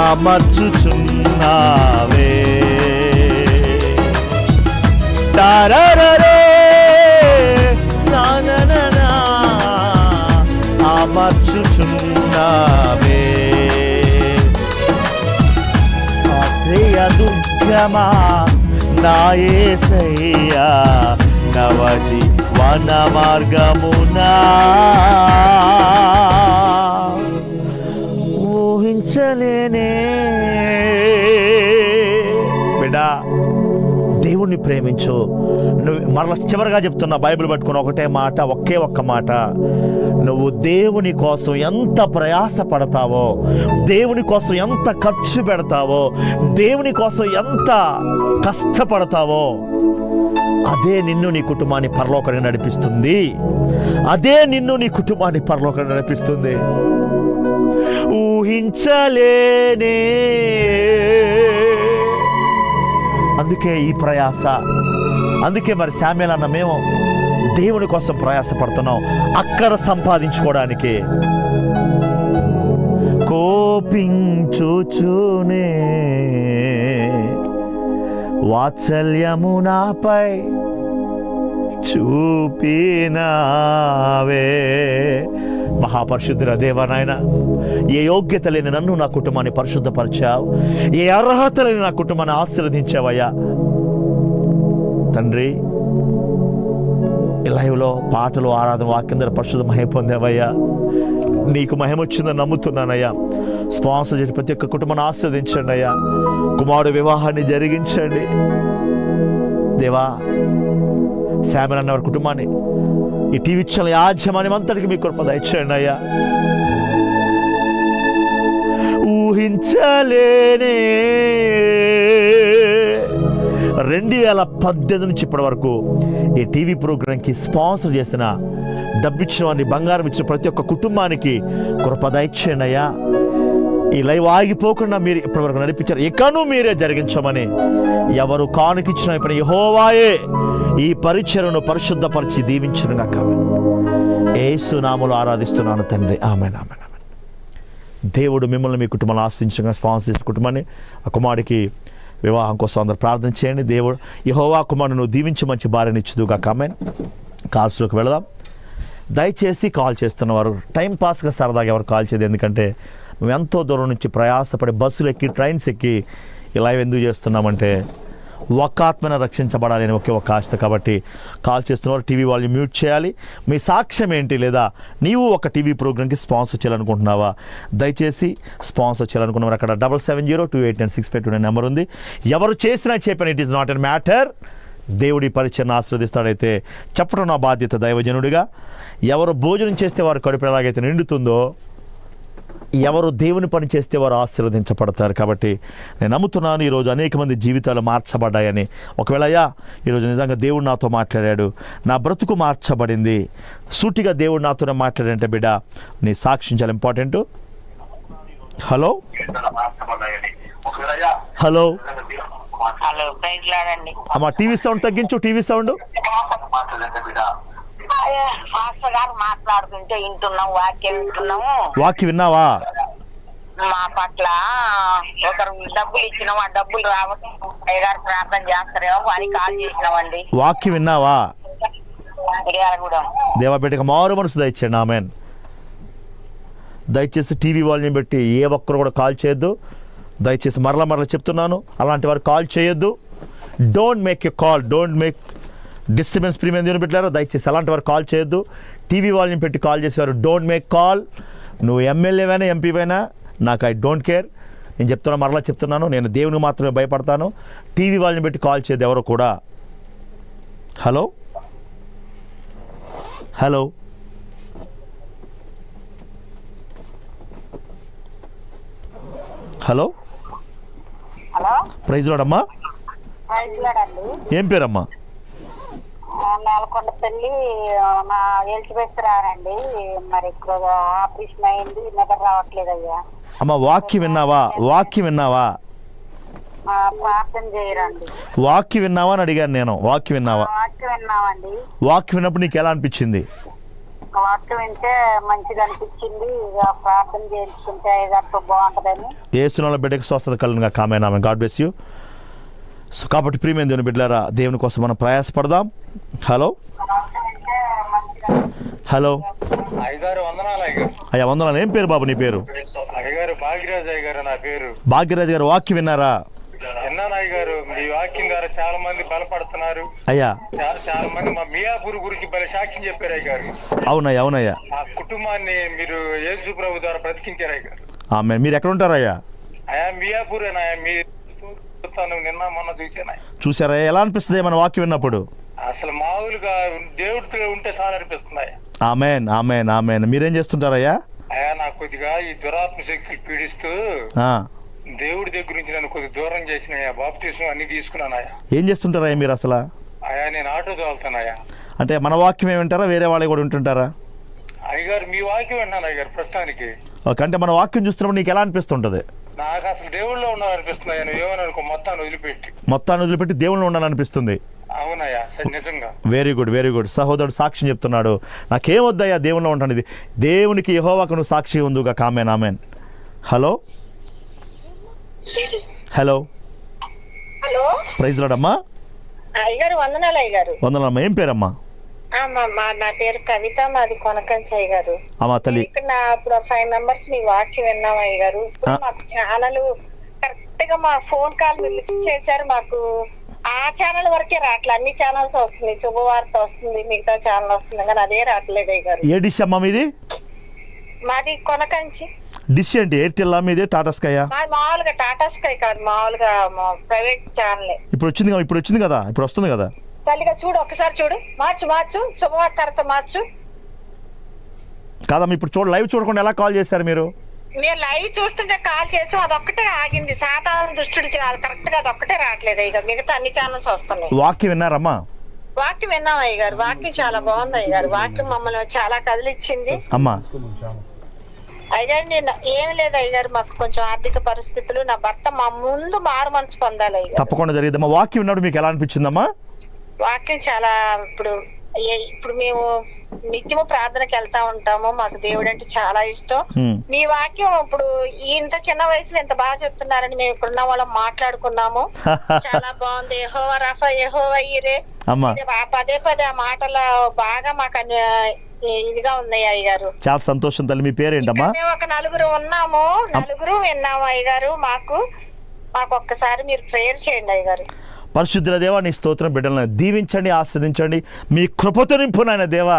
అమర్చుచున్నావే. తారరే నాననా అమర్చుచున్నావే. ఆశ్రయ దుర్గమా నా యేసయ్యా నవ జీవన మార్గమునా ఊహించలేనే. బిడ్డా, దేవుణ్ణి ప్రేమించు. నువ్వు మరలా చివరిగా చెప్తున్నా, బైబిల్ పట్టుకున్న ఒకటే మాట, ఒకే ఒక్క మాట. నువ్వు దేవుని కోసం ఎంత ప్రయాస పడతావో, దేవుని కోసం ఎంత ఖర్చు పెడతావో, దేవుని కోసం ఎంత కష్టపడతావో, అదే నిన్ను నీ కుటుంబాన్ని పరలోకానికి నడిపిస్తుంది. అదే నిన్ను నీ కుటుంబాన్ని పరలోకానికి నడిపిస్తుంది. ఊహించలేనే. అందుకే ఈ ప్రయాస. అందుకే మరి శామ్యూల్ అన్న మేము దేవుని కోసం ప్రయాస పడుతున్నాం, అక్కడ సంపాదించుకోవడానికి. కోపించుచునే వాత్సల్యము నాపై చూపినావే. మహాపరిశుద్ధుల దేవా నాయన, ఏ యోగ్యత లేని నన్ను, నా కుటుంబాన్ని పరిశుద్ధపరిచావు. ఏ అర్హత లేని నా కుటుంబాన్ని ఆశీర్వదించావయ్యా తండ్రి. ఈ లైవ్లో పాటలు, ఆరాధన, వాక్యం ద్వారా పరిశుద్ధ మహిమ పొందావయ్యా. నీకు మహిమ వచ్చిందని నమ్ముతున్నానయ్యా. స్పాన్సర్ చేసి ప్రతి ఒక్క కుటుంబాన్ని ఆశీర్వదించండి అయ్యా. కుమారుడు వివాహాన్ని జరిగించండి దేవా. శామ్యూల్ అన్న వారి కుటుంబాన్ని, ఈ టీవీ ఛానల్ యాజమాన్యం అంతటికి మీ కృప దయచేయండి అయ్యా. ఊహించలేనే. 2018 నుంచి ఇప్పటి వరకు ఈ టీవీ ప్రోగ్రాంకి స్పాన్సర్ చేసిన, డబ్బిచ్చిన వారిని, బంగారం ఇచ్చిన ప్రతి ఒక్క కుటుంబానికి కృప దయచేయండి అయ్యా. ఈ లైవ్ ఆగిపోకుండా మీరు ఇప్పటివరకు నడిపించారు, ఇకను మీరే జరిగించమని. ఎవరు కానుకిచ్చిన ఇప్పుడు యెహోవాయే ఈ పరిచర్యను పరిశుద్ధపరిచి దీవించును గాక. యేసు నామములో ఆరాధిస్తున్నాను తండ్రి. ఆమేన్, ఆమేన్, ఆమేన్. దేవుడు మిమ్మల్ని, మీ కుటుంబాన్ని ఆశీర్వదించగా, స్పాన్సర్ చేసిన కుటుంబాన్ని, ఆ కుమారుడికి వివాహం కోసం అందరూ ప్రార్థన చేయండి. దేవుడు యెహోవా కుమారుని నువ్వు దీవించి మంచి భార్యనిచ్చుదుగా. ఆమేన్. కాల్స్లోకి వెళదాం. దయచేసి కాల్ చేస్తున్నవారు టైంపాస్గా సరదాగా ఎవరు కాల్ చేయదు. ఎందుకంటే మేము ఎంతో దూరం నుంచి ప్రయాసపడి బస్సులు ఎక్కి, ట్రైన్స్ ఎక్కి ఈ లైవ్ ఎందుకు చేస్తున్నామంటే ఒక ఆత్మను రక్షించబడాలి అని ఒకే ఒక ఆశ. కాబట్టి కాల్ చేస్తున్నవారు టీవీ వాల్యూమ్ మ్యూట్ చేయాలి. మీ సాక్ష్యం ఏంటి? లేదా నీవు ఒక టీవీ ప్రోగ్రామ్కి స్పాన్సర్ చేయాలనుకుంటున్నావా? దయచేసి స్పాన్సర్ చేయాలనుకున్నవారు అక్కడ 7702896529 నెంబర్ ఉంది. ఎవరు చేసినా చెప్పాను, it is not an matter. దేవుడి పరిచయను ఆశీర్వదిస్తాడైతే చెప్పడం నా బాధ్యత దైవజనుడిగా. ఎవరు భోజనం చేస్తే వారు కడుపు ఎలాగైతే నిండుతుందో, ఎవరు దేవుని పని చేస్తే వారు ఆశీర్వదించబడతారు. కాబట్టి నేను నమ్ముతున్నాను ఈరోజు అనేక మంది జీవితాలు మార్చబడ్డాయని. ఒకవేళ అయ్యా ఈరోజు నిజంగా దేవుడు నాతో మాట్లాడాడు, నా బ్రతుకు మార్చబడింది, సూటిగా దేవుడు నాతోనే మాట్లాడంటే బిడ్డ నీ సాక్ష్యం చాలా important. Hello hello hello, praise Lord. అమ్మా టీవీ సౌండ్ తగ్గించు, టీవీ సౌండ్. మాస్టర్ గారు మాట్లాడుతుంటే వింటున్నాం, వాక్యం వింటున్నాము. వాక్యం విన్నావా? మా పట్ల ఒకరు డబ్బులు ఇచ్చినాం, ఆ డబ్బులు రావట్లేదు, గారు ప్రార్థన చేస్తారేమో అని కాల్ చేసినామండి. వాక్యం విన్నావా? కూడా దేవా బిడ్డకి మారు మనసు దయచేయండి. ఆమేన్. దయచేసి టీవీ వాల్యూమ్ పెట్టి ఏ ఒక్కరు కూడా కాల్ చేయొద్దు. దయచేసి మరలా చెప్తున్నాను, అలాంటి వారు కాల్ చేయొద్దు. Don't make a call, don't make disturbance. Premium దేవుని పెట్టారు, దయచేసి అలాంటి వారు కాల్ చేయొద్దు. టీవీ వాల్యూమ్ పెట్టి కాల్ చేసేవారు డోంట్ మేక్ కాల్. నువ్వు ఎమ్మెల్యేవైనా ఎంపీవైనా నాకు ఐ డోంట్ కేర్. నేను చెప్తున్నా, మరలా చెప్తున్నాను, నేను దేవునికి మాత్రమే భయపడతాను. టీవీ వాల్యూమ్ పెట్టి కాల్ చేయదు ఎవరు కూడా. Hello hello hello hello, praise Lord అమ్మా. ప్రైజ్ లార్డ్ అండి. ఏం పేరమ్మా? నేలకొండపల్లి. మా ఎలిజబెత్ రానండి, మరి ఇక్కడ ఆపరేషన్ అయింది, నిద్ర రావట్లేదు అయ్యా. అమ్మ వాక్యం విన్నావా? వాక్యం విన్నావా? ప్రార్థన చేయరండి. వాక్యం విన్నావా అని అడిగాను నేను. వాక్యం విన్నావా? వాక్యం విన్నామండి. వాక్యం విన్నప్పుడు నీకు ఎలా అనిపించింది? వాక్యం వింటే మంచిగా అనిపించింది. ప్రార్థన చేయించుకుంటే అయ్యగారితో బాగుంటుందని. యేసునామములో బిడ్డకి స్వస్థత కలుగునుగా. Amen, amen. God bless you. So కాబట్టి ప్రియమైన దేవుని బిడ్డలారా, దేవుని కోసం మనం ప్రయాసపడదాం. హలో హలో అయ్యా వందనాలు. ఏం పేరు బాబు నీ పేరు? భాగ్యరాజ్ అయ్య గారు నా పేరు. భాగ్యరాజ్ గారు వాక్యం విన్నారా? విన్నానాయ్ గారు, మీ వాక్యం ద్వారా చాలా మంది బలపడుతున్నారు. అయ్యా చాలా మంది మా మియాపూర్ గురించి భలే సాక్ష్యం చెప్పారు అయ్య గారు. అవునయ్యా అవునయ్యా. ఆ కుటుంబాన్ని మీరు యేసు ప్రభు ద్వారా బ్రతికించారు అయ్య గారు. ఆమె మీరు ఎక్కడ ఉంటారయ్యా? అయ్యా మియాపూర్ మీ నిన్న మొన్న చూసాను. చూసారా? ఎలా అనిపిస్తుంది మన వాక్యం విన్నప్పుడు? అసలు మామూలుగా దేవుడితో ఉంటే చాలా అనిపిస్తున్నాయి. Amen amen amen. మీరేం చేస్తుంటారయ్యా? అయ్యా నాకు కొద్దిగా ఈ దురాత్మ శక్తులు పీడిస్తూ దేవుడి దగ్గర నుంచి నన్ను కొద్దిగా దూరం చేసినాయా. బాప్తిసం అన్ని తీసుకున్నానయ్యా. ఏం చేస్తుంటారయ్యా మీరు అసలు? అయ్యా నేను ఆటో తోలుతానయ్యా. అంటే మన వాక్యం ఏమంటారా, వేరే వాళ్ళు కూడా ఉంటుంటారా? అయ్యగారు మీ వాక్యం విన్నాను అయ్యగారు ప్రస్తుతానికి. అంటే మన వాక్యం చూస్తున్నప్పుడు నీకు ఎలా అనిపిస్తుంటది? నాకు అసలు దేవుళ్ళో ఉండాలనిపిస్తుంది. నువ్వేమని అనుకో, మొత్తాన్ని వదిలిపెట్టి దేవుళ్ళు ఉండాలనిపిస్తుంది. అవునయ్యా నిజంగా. Very good very good. సహోదరుడు సాక్ష్యం చెప్తున్నాడు, నాకేమొద్దయ్యా దేవుల్లో ఉంటాను. దేవునికి యెహోవాకు నువ్వు సాక్షి ఉందిగా. Amen amen. Hello hello hello, praise Lord అమ్మా. అయ్యగారు వందనాలు. అయ్యగారు వందనమ్మా. ఏం పేరమ్మా? నా పేరు కవిత, మాది కొనకంచి అయ్యగారు. అమ్మా తల్లి, ఇక్కడ ఇప్పుడు 5 మెంబర్స్ మీ వాక్యం విన్నాం అయ్యగారు. ఇప్పుడు మాకు ఛానల్ కరెక్ట్ గా మా ఫోన్ కాల్ మీరు లిఫ్ట్ చేశారు. మాకు ఆ ఛానల్ వరకే రావట్లేదు, అన్ని ఛానల్స్ వస్తుంది. శుభవార్త వస్తుంది, మిగతా ఛానల్ వస్తుంది, కానీ అదే రావట్లేదు అయ్యగారు. ఏ డిష్ అమ్మా మీది? మాది కొనకంచి. డిష్ ఏంటి? ఎయిర్టెల్ మీది? టాటా స్కైయా? మామూలుగా టాటా స్కై కాదు, మామూలుగా ప్రైవేట్ ఛానల్. ఇప్పుడు వచ్చింది కదా, ఇప్పుడు వస్తుంది కదా. తల్లిగా చూడు, ఒకసారి చూడు, మార్చు శుభవార్త తర్వాత మార్చు. కాదమ్మా, ఇప్పుడు లైవ్ చూడకుండా ఎలా కాల్ చేశారు మీరు? మీరు లైవ్ చూస్తుంటే కాల్ చేసి అదొక్కటే ఆగింది. సాధారణ దుష్టుడు కరెక్ట్ గా అదొక్కటే రావట్లేదు. ఇక మిగతా అన్ని ఛానల్స్ వస్తున్నాయి. వాక్యం విన్నారమ్మా? వాక్యం విన్నాం అయ్యగారు. వాక్యం చాలా బాగుంది అయ్యగారు. వాక్యం మమ్మల్ని చాలా కదిలిచ్చింది అమ్మా. అయ్యగారు నేను ఏం లేదు అయ్యగారు, మాకు కొంచెం ఆర్థిక పరిస్థితులు, నా భర్త మా ముందు మారు మనసు పొందాలి అయ్యగారు. తప్పకుండా జరిగిద్దమ్మా. వాక్యం విన్నప్పుడు మీకు ఎలా అనిపించిందమ్మా? వాక్యం చాలా ఇప్పుడు మేము నిత్యము ప్రార్థనకి వెళ్తా ఉంటాము. మాకు దేవుడు అంటే చాలా ఇష్టం. మీ వాక్యం ఇప్పుడు ఇంత చిన్న వయసులో ఎంత బాగా చెప్తున్నారని మేము ఇప్పుడున్న వాళ్ళం మాట్లాడుకున్నాము. చాలా బాగుంది. యెహోవా రఫా, యెహోవా ఈరే, పదే పదే ఆ మాటలు బాగా మాకు ఇదిగా ఉన్నాయి అయ్యగారు. చాలా సంతోషం తల్లి. మీ పేరేంటమ్మా? మేము ఒక నలుగురు ఉన్నాము, నలుగురు విన్నాము అయ్యగారు. మాకు ఒక్కసారి మీరు ప్రేయర్ చేయండి అయ్యగారు. పరిశుద్ధుల దేవా, నీ స్తోత్రం. బిడ్డలను దీవించండి, ఆస్వాదించండి. మీ కృపతో నింపు నాయన దేవా.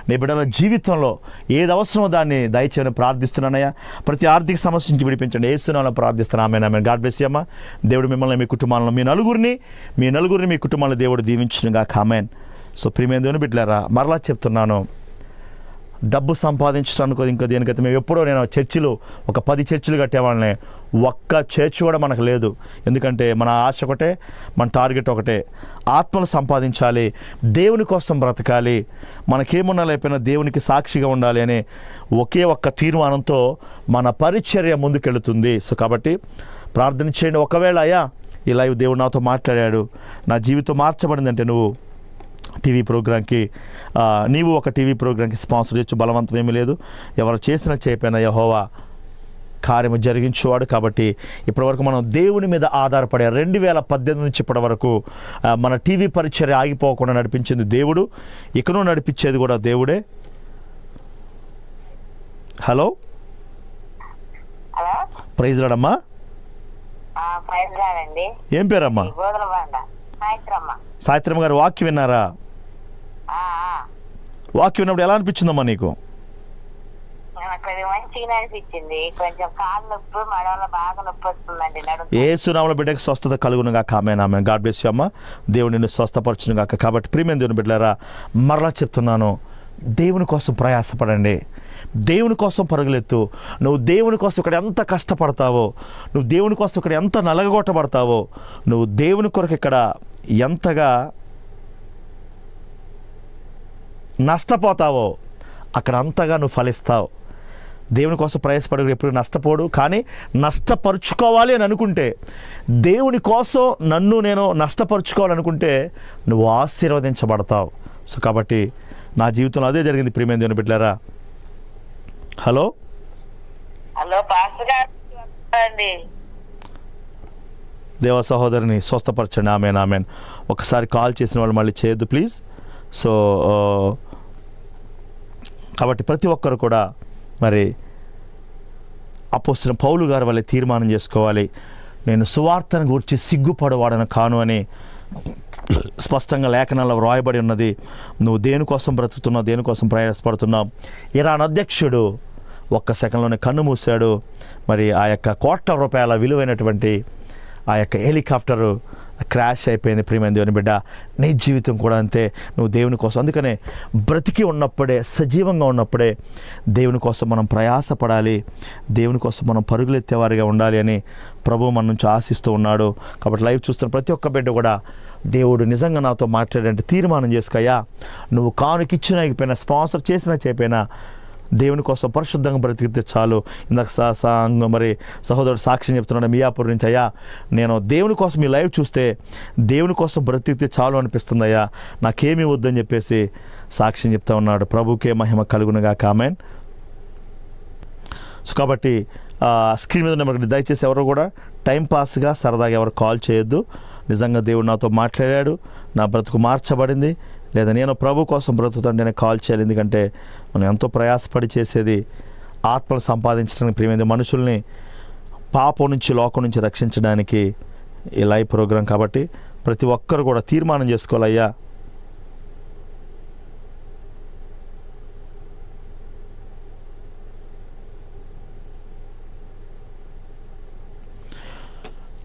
నీ బిడ్డల జీవితంలో ఏది అవసరమో దాన్ని దయచేయని ప్రార్థిస్తున్నానయ్యా. ప్రతి ఆర్థిక సమస్య నుంచి విడిపించండి. ఏసునామములో ప్రార్థిస్తున్నాను. ఆమేన్ ఆమేన్. గాడ్ బ్లెస్ యు అమ్మా. దేవుడు మిమ్మల్ని, మీ కుటుంబాలను, మీ నలుగురిని మీ కుటుంబాలను దేవుడు దీవించునుగాక. ఆమేన్. సో ప్రియమైన దేవుని బిడ్డలారా, మరలా చెప్తున్నాను, డబ్బు సంపాదించడానికి ఇంకా దేనికైతే మేము ఎప్పుడో నేను చర్చిలు ఒక 10 చర్చిలు కట్టేవాళ్ళని, ఒక్క చర్చ్ కూడా మనకు లేదు. ఎందుకంటే మన ఆశ ఒకటే, మన టార్గెట్ ఒకటే, ఆత్మలు సంపాదించాలి, దేవుని కోసం బ్రతకాలి, మనకేమున్నా లేకపోయినా దేవునికి సాక్షిగా ఉండాలి అనే ఒకే ఒక్క తీర్మానంతో మన పరిచర్య ముందుకెళ్తుంది. సో కాబట్టి ప్రార్థన చేయండి. ఒకవేళ అయ్యా ఈ లైవ్ దేవుడు నాతో మాట్లాడాడు, నా జీవితం మార్చబడిందంటే నువ్వు టీవీ ప్రోగ్రాంకి నీవు ఒక టీవీ ప్రోగ్రాంకి స్పాన్సర్ చేయొచ్చు. బలవంతం ఏమీ లేదు. ఎవరు చేసినా చేయకపోయినా యెహోవా కార్యము జరిగించేవాడు. కాబట్టి ఇప్పటివరకు మనం దేవుని మీద ఆధారపడే 2018 నుంచి ఇప్పటి వరకు మన టీవీ పరిచర్య ఆగిపోకుండా నడిపించింది దేవుడు, ఇకను నడిపించేది కూడా దేవుడే. హలో, ప్రైజ్ లార్డ్ అమ్మా. ఏం పేరమ్మా? సాయిత్రమ్మ గారు, వాక్యం విన్నారా? వాక్యం విన్నప్పుడు ఎలా అనిపించిందమ్మా నీకు? మంచిగా అనిపించింది. కొంచెం కాళ్ళు నొప్పి, మడవలో బాగా నొప్పి వస్తుందండి. యేసునామములో బిడ్డకి స్వస్థత కలుగునుగాక. ఆమేన్ ఆమేన్. గాడ్ బ్లెస్ యు అమ్మా. దేవుడు నిన్ను స్వస్థపరచునుగాక. కాబట్టి ప్రియమైన దేవుని బిడ్డలారా, మరలా చెప్తున్నాను, దేవుని కోసం ప్రయాసపడండి, దేవుని కోసం పరుగులెత్తు. నువ్వు దేవుని కోసం ఇక్కడ ఎంత కష్టపడతావో, నువ్వు దేవుని కోసం ఇక్కడ ఎంత నలగగొట్టబడతావో, నువ్వు దేవుని కొరకు ఇక్కడ ఎంతగా నష్టపోతావో అక్కడ అంతగా నువ్వు ఫలిస్తావు. దేవుని కోసం ప్రయాసపడు, ఎప్పుడు నష్టపోడు. కానీ నష్టపరుచుకోవాలి అని అనుకుంటే, దేవుని కోసం నన్ను నేను నష్టపరుచుకోవాలనుకుంటే నువ్వు ఆశీర్వదించబడతావు. సో కాబట్టి నా జీవితంలో అదే జరిగింది ప్రియమైన దేవుని బిడ్డలారా. హలో పాస్టర్ గారు, దేవ సహోదరిని స్వస్థపరచండి. ఆమేన్ ఆమేన్. ఒకసారి కాల్ చేసిన వాళ్ళు మళ్ళీ చేయొద్దు ప్లీజ్. సో కాబట్టి ప్రతి ఒక్కరు కూడా మరి అపోస్తలుడైన పౌలు గారు వల్లే తీర్మానం చేసుకోవాలి. నేను సువార్తను గురించి సిగ్గుపడవాడను కాను అని స్పష్టంగా లేఖనాల్లో వ్రాయబడి ఉన్నది. నువ్వు దేనికోసం బ్రతుకుతున్నావు, దేనికోసం ప్రయాసపడుతున్నావు. ఇరాన్ అధ్యక్షుడు ఒక్క సెకండ్లోనే కన్ను మూశాడు. మరి ఆ యొక్క కోట్ల రూపాయల విలువైనటువంటి ఆ యొక్క హెలికాప్టరు క్రాష్ అయిపోయింది. ప్రియమైన దేవుని బిడ్డ, నీ జీవితం కూడా అంతే. నువ్వు దేవుని కోసం, అందుకనే బ్రతికి ఉన్నప్పుడే, సజీవంగా ఉన్నప్పుడే దేవుని కోసం మనం ప్రయాసపడాలి, దేవుని కోసం మనం పరుగులెత్తేవారిగా ఉండాలి అని ప్రభువు మన నుంచి ఆశిస్తూ ఉన్నాడు. కాబట్టి లైవ్ చూస్తున్న ప్రతి ఒక్క బిడ్డ కూడా దేవుడు నిజంగా నాతో మాట్లాడంటే తీర్మానం చేసుకోయ్యా, నువ్వు కానుకిచ్చినా అయిపోయినా, స్పాన్సర్ చేసినా చేయకపోయినా దేవుని కోసం పరిశుద్ధంగా బ్రతికితే చాలు. ఇందాక మరి సహోదరుడు సాక్ష్యం చెప్తున్నాడు మియాపూర్ నుంచి, అయ్యా నేను దేవుని కోసం మీ లైవ్ చూస్తే దేవుని కోసం బ్రతికితే చాలు అనిపిస్తుంది అయ్యా, నాకేమీ వద్దని చెప్పేసి సాక్ష్యం చెప్తా ఉన్నాడు. ప్రభుకే మహిమ కలుగునుగా. ఆమేన్. సో కాబట్టి స్క్రీన్ మీద నెంబర్కి దయచేసి ఎవరు కూడా టైంపాస్గా సరదాగా ఎవరు కాల్ చేయొద్దు. నిజంగా దేవుడు నాతో మాట్లాడాడు, నా బ్రతుకు మార్చబడింది, లేదా నేను ప్రభు కోసం బ్రతుకుతుంటేనే కాల్ చేయాలి. ఎందుకంటే మనం ఎంతో ప్రయాసపడి చేసేది ఆత్మలు సంపాదించడానికి, ప్రియమైన మనుషుల్ని పాపం నుంచి, లోకం నుంచి రక్షించడానికి ఈ లైవ్ ప్రోగ్రాం. కాబట్టి ప్రతి ఒక్కరు కూడా తీర్మానం చేసుకోవాలయ్యా,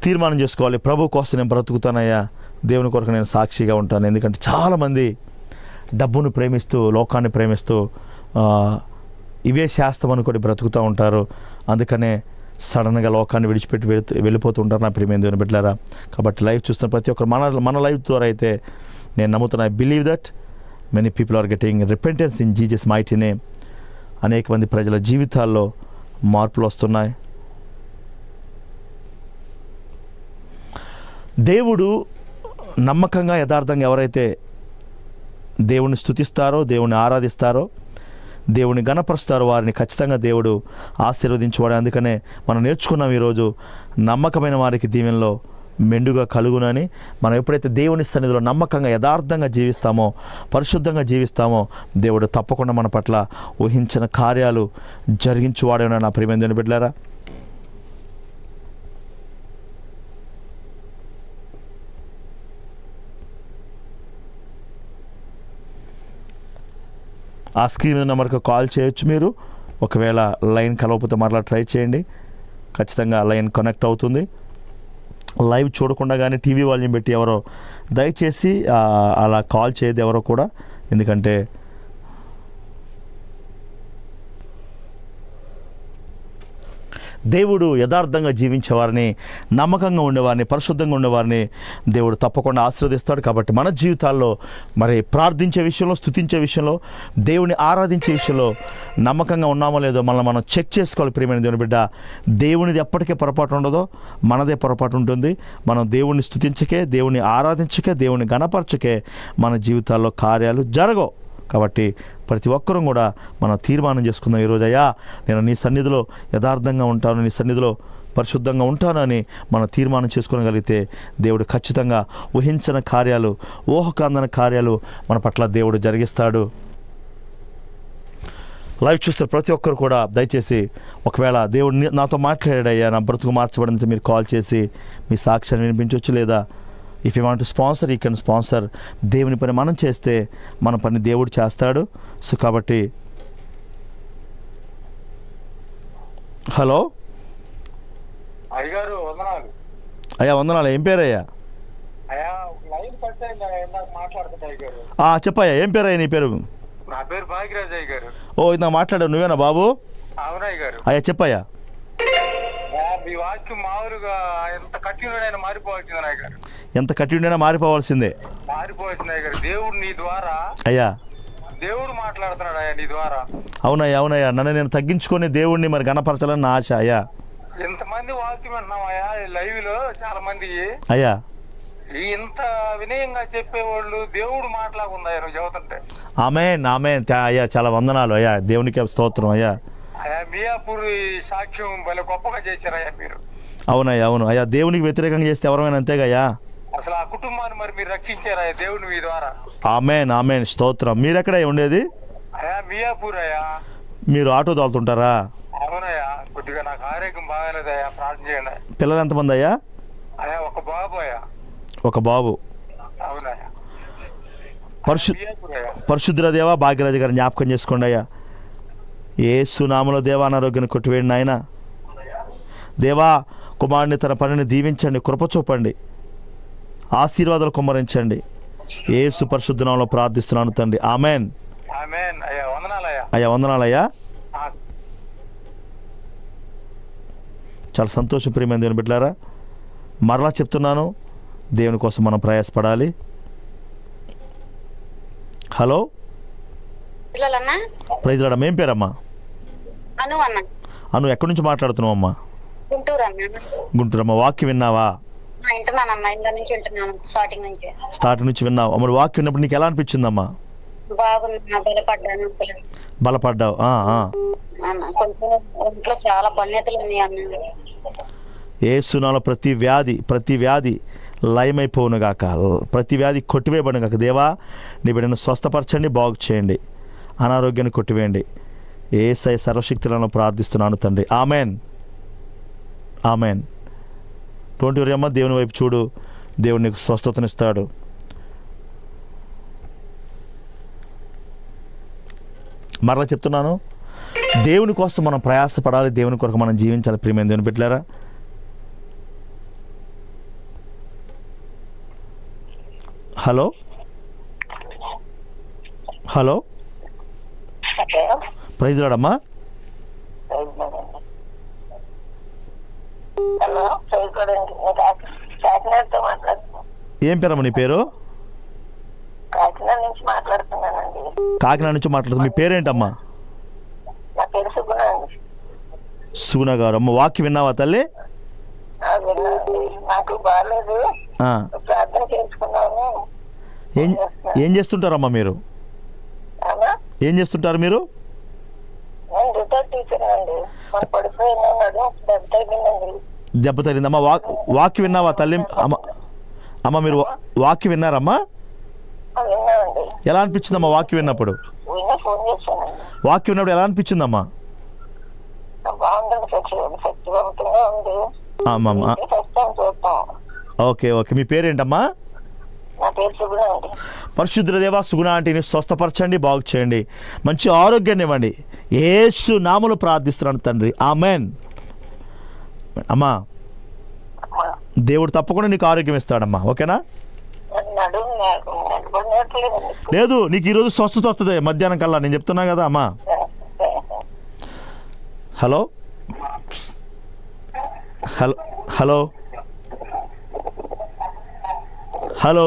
తీర్మానం చేసుకోవాలి, ప్రభు కోసం నేను బ్రతుకుతానయ్యా, దేవుని కొరకు నేను సాక్షిగా ఉంటాను. ఎందుకంటే చాలామంది డబ్బును ప్రేమిస్తూ, లోకాన్ని ప్రేమిస్తూ ఇవే శాస్త్రం అనుకొని బ్రతుకుతూ ఉంటారు. అందుకనే సడన్గా లోకాన్ని విడిచిపెట్టి వెళ్ళిపోతూ ఉంటారు నా ప్రియమైన దేవుని బిడ్డలారా. కాబట్టి లైవ్ చూస్తున్న ప్రతి ఒక్కరు మన లైవ్ ద్వారా అయితే నేను నమ్ముతున్నా, I believe that many people are getting repentance in Jesus mighty name. అనేక మంది ప్రజల జీవితాల్లో మార్పులు వస్తున్నాయి. దేవుడు నమ్మకంగా, యథార్థంగా ఎవరైతే దేవుని స్తుతిస్తారో, దేవుని ఆరాధిస్తారో, దేవుని గణపరుస్తారో వారిని ఖచ్చితంగా దేవుడు ఆశీర్వదించువాడు. అందుకనే మనం నేర్చుకున్నాం ఈరోజు, నమ్మకమైన వారికి దీవెనలో మెండుగా కలుగునని. మనం ఎప్పుడైతే దేవుని సన్నిధిలో నమ్మకంగా, యథార్థంగా జీవిస్తామో, పరిశుద్ధంగా జీవిస్తామో, దేవుడు తప్పకుండా మన పట్ల ఊహించిన కార్యాలు జరిగించువాడేనా నా ప్రియమైన దేవుని బిడ్డలారా. ఆ స్క్రీన్ నెంబర్కి కాల్ చేయొచ్చు మీరు. ఒకవేళ లైన్ కలవకపోతే మరలా ట్రై చేయండి, ఖచ్చితంగా లైన్ కనెక్ట్ అవుతుంది. లైవ్ చూడకుండా కానీ టీవీ వాల్యూమ్ పెట్టి ఎవరో దయచేసి అలా కాల్ చేయదు ఎవరో కూడా. ఎందుకంటే దేవుడు యథార్థంగా జీవించేవారిని, నమ్మకంగా ఉండేవారిని, పరిశుద్ధంగా ఉండేవారిని దేవుడు తప్పకుండా ఆశీర్వదిస్తాడు. కాబట్టి మన జీవితాల్లో మరి ప్రార్థించే విషయంలో, స్తుతించే విషయంలో, దేవుని ఆరాధించే విషయంలో నమ్మకంగా ఉన్నామో లేదో మనం చెక్ చేసుకోవాలి. ప్రియమైన దేవుని బిడ్డ, దేవునిది ఎప్పటికే పొరపాటు ఉండదో, మనదే పొరపాటు ఉంటుంది. మనం దేవుని స్తుతించకే, దేవుని ఆరాధించకే, దేవుని గణపరచకే మన జీవితాల్లో కార్యాలు జరగవు. కాబట్టి ప్రతి ఒక్కరూ కూడా మనం తీర్మానం చేసుకుందాం ఈరోజు, అయ్యా నేను నీ సన్నిధిలో యథార్థంగా ఉంటాను, నీ సన్నిధిలో పరిశుద్ధంగా ఉంటాను అని మనం తీర్మానం చేసుకోగలిగితే దేవుడు ఖచ్చితంగా ఊహించిన కార్యాలు, ఊహకందని కార్యాలు మన పట్ల దేవుడు జరిగిస్తాడు. లైవ్ చూస్తే ప్రతి ఒక్కరు కూడా దయచేసి, ఒకవేళ దేవుడు నాతో మాట్లాడాడయ్యా, నా బ్రతుకు మార్చబడినంత మీరు కాల్ చేసి మీ సాక్ష్యాన్ని వినిపించవచ్చు. లేదా if you want to sponsor, you can sponsor. దేవుని పని మనం చేస్తే మన పని దేవుడు చేస్తాడు. సో కాబట్టి హలో అయ్యగారు వందనాలు. అయ్యా వందనాలు. ఏం పేరయ్యా? అయ్యా లైన్ కట్ మాట్లాడుతుంటా అయ్యగారు. చెప్పయ్యా, ఏం పేరయ్యా నీ పేరు? నా పేరు భాగ్యరాజ్ అయ్యగారు. ఓ ఇందాక మాట్లాడావు, నువ్వేనా బాబు? అవునయ్య గారు. అయ్యా చెప్పయ్యా. మీ వాక్యం మామూలుగా ఎంత కఠినైనా మారిపోవాల్సింది అయ్య గారు. ఎంత కఠినైనా మారిపోవాల్సిందే. మారిపోవాల్సింది అయ్య గారు. దేవుడు నీ ద్వారా, అయ్యా దేవుడు మాట్లాడుతున్నాడు అయ్యా నీ ద్వారా. అవునయ్యా, అవునయ్యా. నన్ను నేను తగ్గించుకొని దేవుడిని మరి గణపరచాలని నా ఆశ. అయ్యా ఎంతమంది వాక్యం వింటున్నామయ్యా లైవ్ లో, చాలా మంది అయ్యా ఇంత వినయంగా చెప్పేవాళ్ళు దేవుడు మాట్లాడుకుందయ్యా నువ్వు చెబుతుంటే. ఆమేన్, ఆమేన్. అయ్యా చాలా వందనాలు అయ్యా, దేవునికి స్తోత్రం అయ్యా. అయ్యా మియాపూర్ సాక్ష్యం భలే గొప్పగా చేశారయ్యా మీరు. అవునయ్యా, అవును అయ్యా. దేవునికి వ్యతిరేకంగా చేస్తే ఎవరైనా అంతేగయ్యా. అసలు ఆ కుటుంబాన్ని మరి మీరు రక్షించారయ్యా దేవుని మీ ద్వారా. ఆమేన్, ఆమేన్, స్తోత్రం. మీరెక్కడ ఉండేది? అయ్యా మియాపూర్ అయ్యా. మీరు ఆటో తోలుతుంటారా? అవునయ్యా, కొద్దిగా కొద్దిగా నాకు ఆరోగ్యం బాగాలేదయ్యా, ప్రార్థన చేయండి. పిల్లలు ఎంతమంది అయ్యా? అయ్యా ఒక బాబు అయ్యా. ఒక బాబు. అవునయ్యా. పరిశుద్ధ దేవా భాగ్యరాజు గారిని జ్ఞాపకం చేసుకోండి అయ్యా. యేసు నామములో దేవా అనారోగ్యాన్ని కొట్టివేయండి నాయన. దేవా కుమారుని తన పనిని దీవించండి, కృప చూపండి, ఆశీర్వాదాలు కుమ్మరించండి. యేసు పరిశుద్ధ నామములో ప్రార్థిస్తున్నాను తండ్రి. ఆమెన్. ఆమేన్. అయ్యా వందనాలయ్యా. అయ్యా వందనాలయ్యా. చాలా సంతోషం ప్రియమైన దేవుని బిడ్డలారా. మరలా చెప్తున్నాను, దేవుని కోసం మనం ప్రయాసపడాలి. Hello praise రాడమ్మ. ఏం పేరమ్మా? అను. ఎక్కడి నుంచి మాట్లాడుతున్నావు అమ్మా? గుంటూరమ్మ. వాక్యం విన్నావా? స్టార్టింగ్ నుంచి విన్నావు. మరి వాక్యం విన్నప్పుడు నీకు ఎలా అనిపించిందమ్మా? బలపడ్డావు. యేసునామములో ప్రతి వ్యాధి లయమైపోవును గాక, ప్రతి వ్యాధి కొట్టివేయబడును గాక. దేవా నీ బిడ్డను స్వస్థపరచండి, బాగు చేయండి, అనారోగ్యాన్ని కొట్టివేయండి. యేసయ్య సర్వశక్తులను ప్రార్థిస్తున్నాను తండ్రి. ఆమెన్. ఆమెన్. 20 అమ్మ దేవుని వైపు చూడు, దేవుడు నీకు స్వస్థతనిస్తాడు. మరలా చెప్తున్నాను, దేవుని కోసం మనం ప్రయాసపడాలి, దేవుని కొరకు మనం జీవించాలి ప్రియమైన దేవుని బిడ్డలారా. హలో హలో ప్రైజ్ రాడమ్మా. ఏం పేరమ్మా నీ పేరు? కాకినాడ నుంచి మాట్లాడుతున్నానండి. కాకినాడ నుంచి మాట్లాడుతున్నా. మీ పేరేంటమ్మా? నా పేరు సుగుణ అండి. సుగుణ గారు. అమ్మ వాక్యం విన్నావా తల్లి? నాకు బాగాలేదు, ప్రార్థన చేసుకున్నాను. ఏం చేస్తుంటారమ్మా మీరు? ఏం చేస్తుంటారు మీరు? నేను రిటైర్డ్ టీచర్ అండి. మనం పడిపోయినాడు, దెబ్బ తగిలిందండి. దెబ్బ తగిలిందమ్మా. వాక్యం విన్నావా తల్లి? అమ్మ మీరు వాక్యం విన్నారమ్మా? విన్నానండి. ఎలా అనిపించిందమ్మా వాక్యం విన్నప్పుడు? ఫోన్ చేశానండి. వాక్యం విన్నప్పుడు ఎలా అనిపించిందమ్మా? బాగుందండి, శక్తివంతంగా ఉంది. Okay okay. మీ పేరేంటమ్మా? నా పేరు సుగుణ అండి. పరిశుద్ధ దేవా సుగుణ ఆంటీని స్వస్థపరచండి, బాగు చేయండి, మంచి ఆరోగ్యాన్ని ఇవ్వండి. యేసు నామములో ప్రార్థిస్తున్నాను తండ్రి. ఆమెన్. అమ్మా దేవుడు తప్పకుండా నీకు ఆరోగ్యం ఇస్తాడమ్మా. ఓకేనా? లేదు, నీకు ఈరోజు స్వస్థత వస్తుంది మధ్యాహ్నం కల్లా, నేను చెప్తున్నా కదా అమ్మా. Hello hello hello hello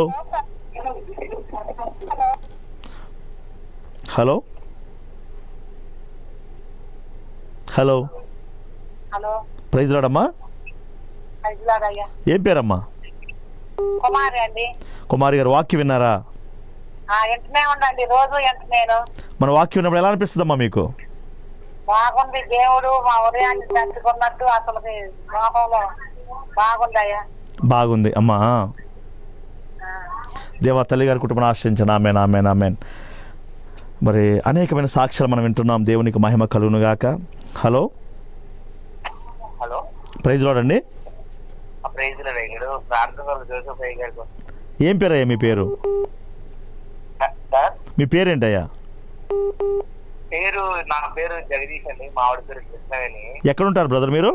hello hello hello praise రాడమ్మా. ఏం పేరమ్మా? కుమారి అండి. కుమారి గారు వాక్యం విన్నారా? ఎంటనే ఉండండి, రోజు ఎంటనేను. మన వాక్యం విన్నప్పుడు ఎలా అనిపిస్తుందమ్మా మీకు? బాగుంది. దేవుడు మా ఉదయాన్ని తట్టుకున్నట్టు అసలు లోకంలో బాగుందయ్యా. బాగుంది అమ్మా. దేవా తల్లి గారి కుటుంబం ఆశ్రయించండి. Amen amen amen. మరి అనేకమైన సాక్ష్యాలు మనం వింటున్నాం. దేవునికి మహిమ కలుగును గాక. హలో హలో ప్రైజ్ లార్డ్ అండి. ఏం పేరయ్యా మీ పేరు? మీ పేరేంటయ్యా? నా పేరు జగదీష్ అండి. మా ఆవిడ పేరు కృష్ణవేణి. ఎక్కడుంటారు బ్రదర్ మీరు?